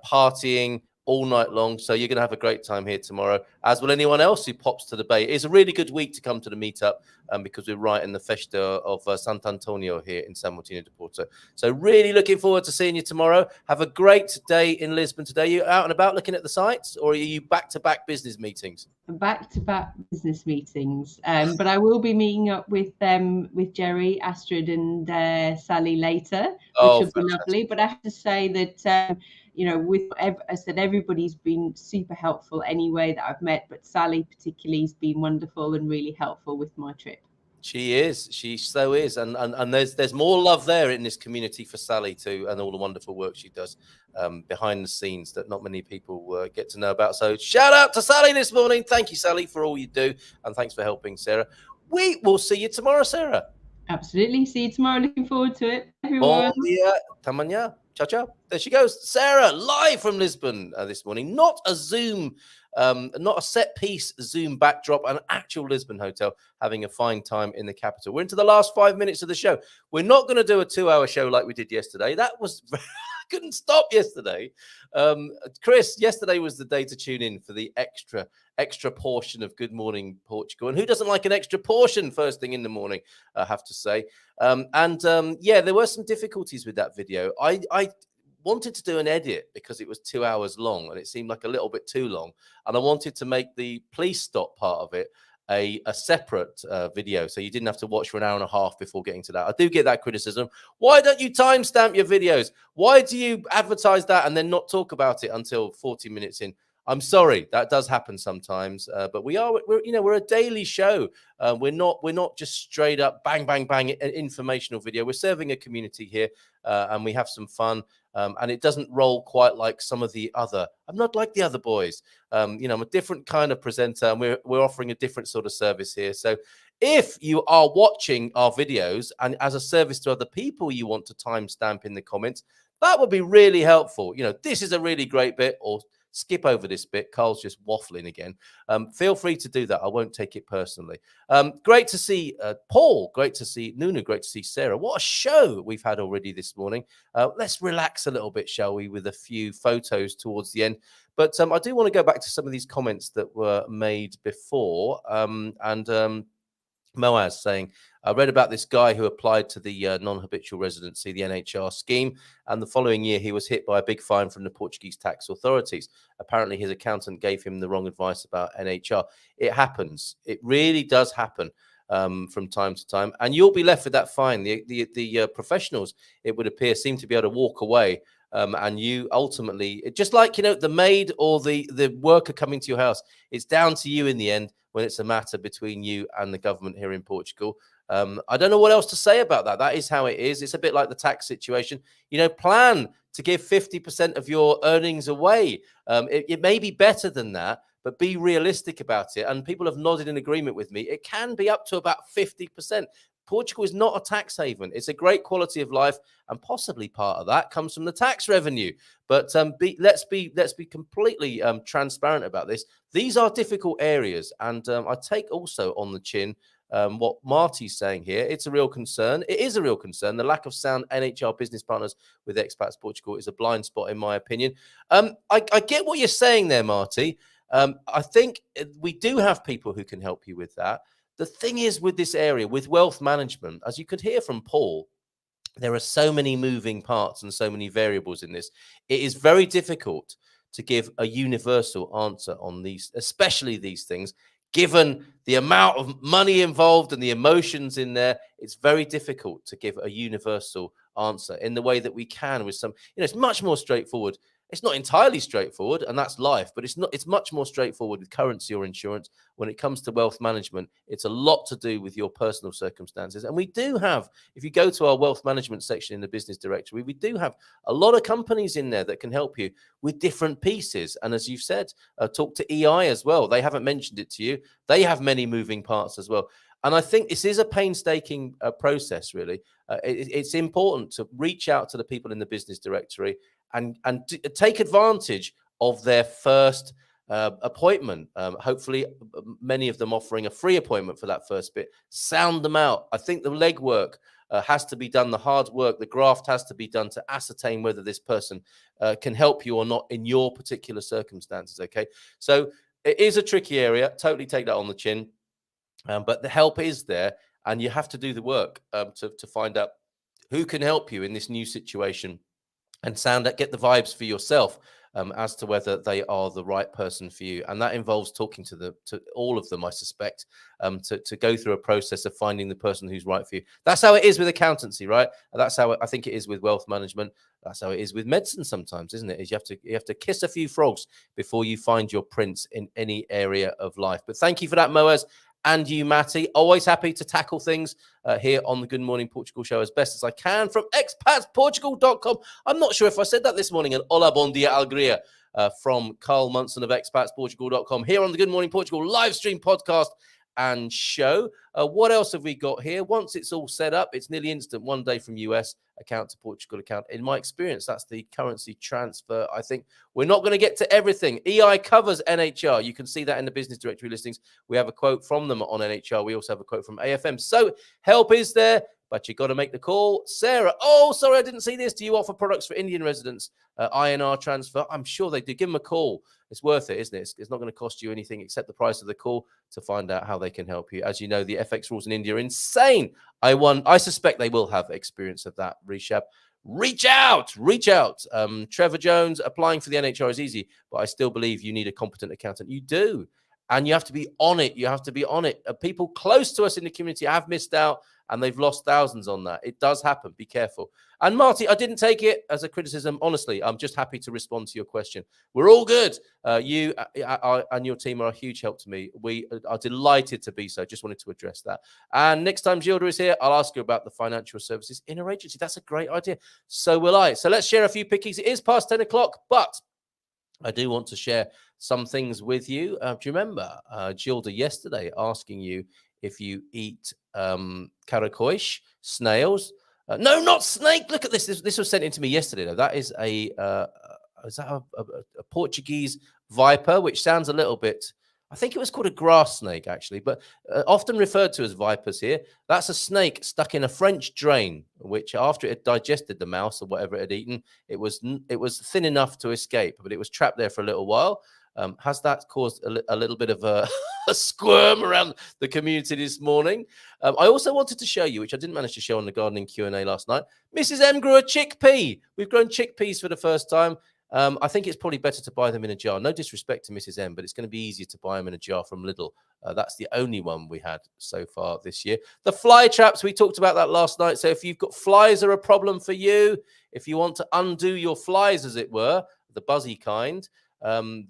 partying all night long. So you're going to have a great time here tomorrow, as will anyone else who pops to the Bay. It's a really good week to come to the meetup because we're right in the festa of Sant'Antonio here in San Martino de Porto. So really looking forward to seeing you tomorrow. Have a great day in Lisbon today. You out and about looking at the sites, or are you back-to-back business meetings? Back-to-back business meetings, but I will be meeting up with Jerry, Astrid, and Sally later, which will be lovely. But I have to say that I said everybody's been super helpful anyway that I've met, but Sally particularly has been wonderful and really helpful with my trip. She is. She so is. And there's more love there in this community for Sally too, and all the wonderful work she does behind the scenes that not many people get to know about. So shout out to Sally this morning. Thank you, Sally, for all you do. And thanks for helping, Sarah. We will see you tomorrow, Sarah. Absolutely. See you tomorrow. Looking forward to it, Bom everyone. dia, tamanya. Ciao, ciao. There she goes. Sarah, live from Lisbon this morning. Not a Zoom, not a set piece Zoom backdrop, an actual Lisbon hotel, having a fine time in the capital. We're into the last 5 minutes of the show. We're not going to do a 2-hour show like we did yesterday. That was... I couldn't stop yesterday. Chris, yesterday was the day to tune in for the extra portion of Good Morning Portugal. And who doesn't like an extra portion first thing in the morning, I have to say. Yeah, there were some difficulties with that video. I wanted to do an edit because it was 2 hours long and it seemed like a little bit too long. And I wanted to make the please stop part of it a separate video, so you didn't have to watch for an hour and a half before getting to that. I do get that criticism. Why don't you timestamp your videos? Why do you advertise that and then not talk about it until 40 minutes in? I'm sorry, that does happen sometimes, but we're a daily show. We're not just straight up bang bang bang an informational video. We're serving a community here, and we have some fun. And it doesn't roll quite like some of the other. I'm not like the other boys. I'm a different kind of presenter, and we're offering a different sort of service here. So if you are watching our videos and as a service to other people, you want to timestamp in the comments, that would be really helpful. This is a really great bit, or skip over this bit. Carl's just waffling again. Feel free to do that. I won't take it personally. Great to see Paul. Great to see Nuno. Great to see Sarah. What a show we've had already this morning. Let's relax a little bit, shall we, with a few photos towards the end. But I do want to go back to some of these comments that were made before. Moaz saying, I read about this guy who applied to the non-habitual residency, the NHR scheme, and the following year he was hit by a big fine from the Portuguese tax authorities. Apparently his accountant gave him the wrong advice about NHR. It happens. It really does happen from time to time, and you'll be left with that fine. The professionals, it would appear, seem to be able to walk away. And you ultimately, just like, the maid or the worker coming to your house, it's down to you in the end when it's a matter between you and the government here in Portugal. I don't know what else to say about that. That is how it is. It's a bit like the tax situation. Plan to give 50% of your earnings away. It may be better than that, but be realistic about it. And people have nodded in agreement with me. It can be up to about 50%. Portugal is not a tax haven. It's a great quality of life, and possibly part of that comes from the tax revenue. But let's be completely transparent about this. These are difficult areas, and I take also on the chin what Marty's saying here. It's a real concern. It is a real concern. The lack of sound NHR business partners with Expats Portugal is a blind spot, in my opinion. I get what you're saying there, Marty. I think we do have people who can help you with that. The thing is with this area, with wealth management, as you could hear from Paul, there are so many moving parts and so many variables in this. It is very difficult to give a universal answer on these, especially these things, given the amount of money involved and the emotions in there. It's very difficult to give a universal answer in the way that we can with some, it's much more straightforward. It's not entirely straightforward, and that's life, but it's much more straightforward with currency or insurance. When it comes to wealth management, it's a lot to do with your personal circumstances. And we do have, if you go to our wealth management section in the business directory, we do have a lot of companies in there that can help you with different pieces. And as you've said, talk to EI as well. They haven't mentioned it to you. They have many moving parts as well. And I think this is a painstaking process, really. It's important to reach out to the people in the business directory and take advantage of their first appointment. Hopefully, many of them offering a free appointment for that first bit. Sound them out. I think the legwork has to be done, the hard work, the graft has to be done to ascertain whether this person can help you or not in your particular circumstances, okay? So it is a tricky area. Totally take that on the chin. But the help is there, and you have to do the work to find out who can help you in this new situation, and get the vibes for yourself as to whether they are the right person for you. And that involves talking to all of them, I suspect, to go through a process of finding the person who's right for you. That's how it is with accountancy, right? And that's how I think it is with wealth management. That's how it is with medicine sometimes, isn't it? Is you have to kiss a few frogs before you find your prince in any area of life. But thank you for that, Moaz. And you, Matty, always happy to tackle things here on the Good Morning Portugal show as best as I can from expatsportugal.com. I'm not sure if I said that this morning. And hola, bon dia, alegria from Carl Munson of expatsportugal.com here on the Good Morning Portugal live stream podcast and show. What else have we got here? Once it's all set up, it's nearly instant. 1 day from US account to Portugal account. In my experience, that's the currency transfer. I think we're not going to get to everything. EI covers NHR. You can see that in the business directory listings. We have a quote from them on NHR. We also have a quote from AFM. So help is there, but you got to make the call. Sarah, oh, sorry, I didn't see this. Do you offer products for Indian residents? INR transfer? I'm sure they do. Give them a call. It's worth it, isn't it? It's not going to cost you anything except the price of the call to find out how they can help you. As you know, the FX rules in India are insane. I suspect they will have experience of that, Rishab. Reach out. Trevor Jones, applying for the NHR is easy, but I still believe you need a competent accountant. You do. And you have to be on it. People close to us in the community have missed out and they've lost thousands on that. It does happen. Be careful. And Marty, I didn't take it as a criticism. Honestly, I'm just happy to respond to your question. We're all good. You and your team are a huge help to me. We are delighted to be so. Just wanted to address that. And next time Gilda is here, I'll ask her about the financial services in her agency. That's a great idea. So will I. So let's share a few pickies. It is past 10 o'clock, but I do want to share some things with you. Do you remember Gilda yesterday asking you if you eat karakoish, snails? No, not snake. Look at this. This was sent in to me yesterday, though. That is a Portuguese viper, which sounds a little bit, I think it was called a grass snake, actually, but often referred to as vipers here. That's a snake stuck in a French drain, which after it had digested the mouse or whatever it had eaten, it was thin enough to escape, but it was trapped there for a little while. Has that caused a little bit of a squirm around the community this morning? I also wanted to show you, which I didn't manage to show on the gardening Q&A last night. Mrs. M grew a chickpea. We've grown chickpeas for the first time. I think it's probably better to buy them in a jar. No disrespect to Mrs. M, but it's going to be easier to buy them in a jar from Lidl. That's the only one we had so far this year. The fly traps, we talked about that last night. So if you've got flies are a problem for you, if you want to undo your flies, as it were, the buzzy kind,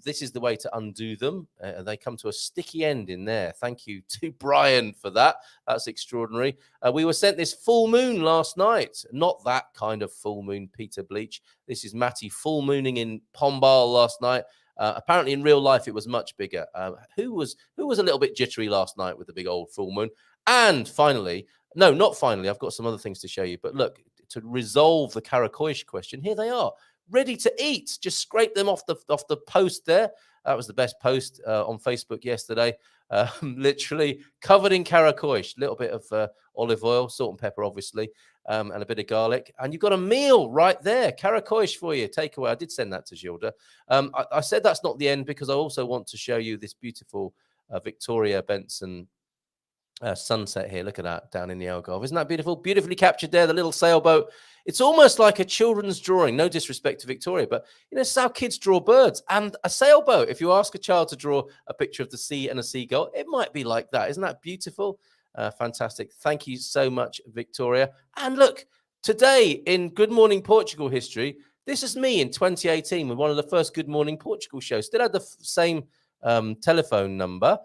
this is the way to undo them. They come to a sticky end in there. Thank you to Brian for that. That's extraordinary. We were sent this full moon last night. Not that kind of full moon, Peter Bleach. This is Matty full mooning in Pombal last night. Apparently in real life it was much bigger. Who was a little bit jittery last night with the big old full moon? And finally, no, not finally, I've got some other things to show you. But look, to resolve the karakoish question, here they are. Ready to eat. Just scrape them off the post there. That was the best post on Facebook yesterday. Literally covered in karakoish. A little bit of olive oil, salt and pepper, obviously, and a bit of garlic. And you've got a meal right there. Karakoish for you. Takeaway. I did send that to Gilda. I said that's not the end because I also want to show you this beautiful Victoria Benson sunset here. Look at that down in the Algarve. Isn't that beautiful? Beautifully captured there, the little sailboat. It's almost like a children's drawing. No disrespect to Victoria, but you know, it's how kids draw birds and a sailboat. If you ask a child to draw a picture of the sea and a seagull, it might be like that. Isn't that beautiful? Fantastic. Thank you so much, Victoria. And look, today in Good Morning Portugal history, this is me in 2018 with one of the first Good Morning Portugal shows. Still had the same telephone number,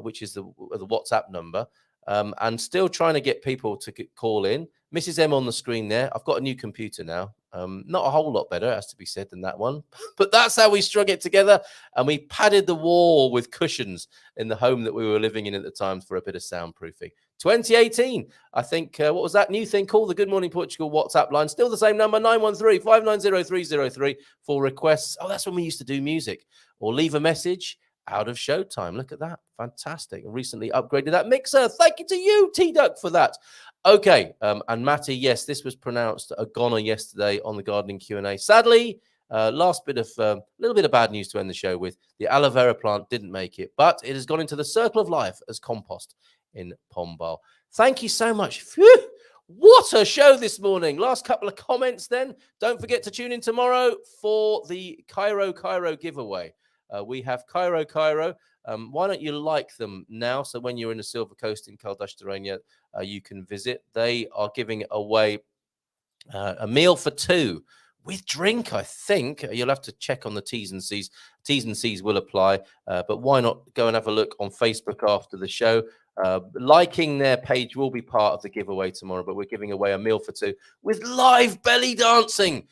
which is the WhatsApp number, and still trying to get people to call in. Mrs. M on the screen there. I've got a new computer now. Not a whole lot better, it has to be said, than that one. But that's how we strung it together. And we padded the wall with cushions in the home that we were living in at the time for a bit of soundproofing. 2018, I think, what was that new thing called? The Good Morning Portugal WhatsApp line. Still the same number, 913-590-303 for requests. Oh, that's when we used to do music. Or leave a message. Out of showtime. Look at that. Fantastic. Recently upgraded that mixer. Thank you to you, T-Duck, for that. Okay. And Matty, yes, this was pronounced a goner yesterday on the gardening Q&A. Sadly, last bit of little bit of bad news to end the show with. The aloe vera plant didn't make it, but it has gone into the circle of life as compost in Pombal. Thank you so much. Phew. What a show this morning. Last couple of comments then. Don't forget to tune in tomorrow for the Cairo giveaway. We have Cairo. Why don't you like them now? So when you're in the Silver Coast in Kaldashtarania, you can visit. They are giving away a meal for two with drink, I think. You'll have to check on the T's and C's. T's and C's will apply. But why not go and have a look on Facebook after the show? Liking their page will be part of the giveaway tomorrow, but we're giving away a meal for two with live belly dancing.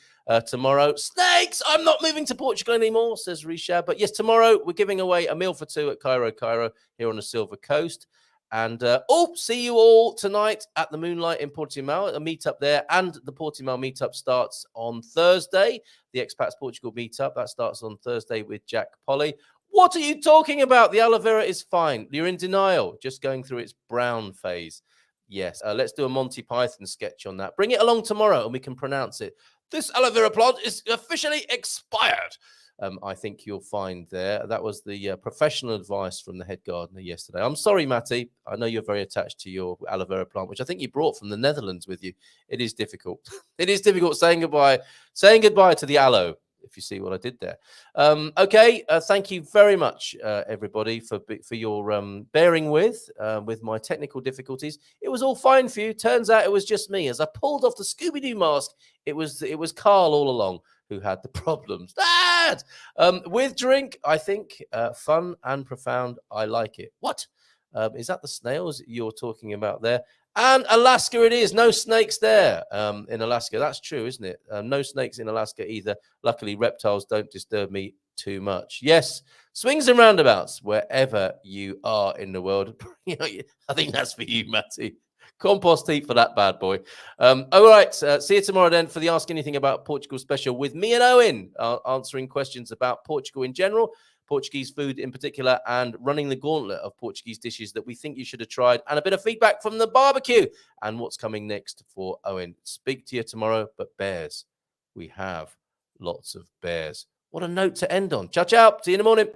Tomorrow. Snakes! I'm not moving to Portugal anymore, says Rishab. But yes, tomorrow we're giving away a meal for two at Cairo here on the Silver Coast. And see you all tonight at the Moonlight in Portimao, a meetup there. And the Portimao meetup starts on Thursday. The Expats Portugal meetup, that starts on Thursday with Jack Polly. What are you talking about? The aloe vera is fine. You're in denial, just going through its brown phase. Yes, let's do a Monty Python sketch on that. Bring it along tomorrow and we can pronounce it. This aloe vera plant is officially expired. I think you'll find there. That was the professional advice from the head gardener yesterday. I'm sorry, Matty. I know you're very attached to your aloe vera plant, which I think you brought from the Netherlands with you. It is difficult. It is difficult saying goodbye to the aloe, if you see what I did there. Okay, thank you very much, everybody, for your bearing with my technical difficulties. It was all fine for you. Turns out it was just me. As I pulled off the Scooby-Doo mask, it was Carl all along who had the problems. Dad! With drink, I think fun and profound. I like it. What? Is that the snails you're talking about there? And Alaska it is. No snakes there in Alaska. That's true, isn't it? No snakes in Alaska either. Luckily, reptiles don't disturb me too much. Yes, swings and roundabouts wherever you are in the world. I think that's for you, Matty. Compost heap for that bad boy. All right. See you tomorrow then for the Ask Anything About Portugal special with me and Owen, answering questions about Portugal in general, Portuguese food in particular, and running the gauntlet of Portuguese dishes that we think you should have tried, and a bit of feedback from the barbecue and what's coming next for Owen. Speak to you tomorrow, but bears. We have lots of bears. What a note to end on. Ciao, ciao. See you in the morning.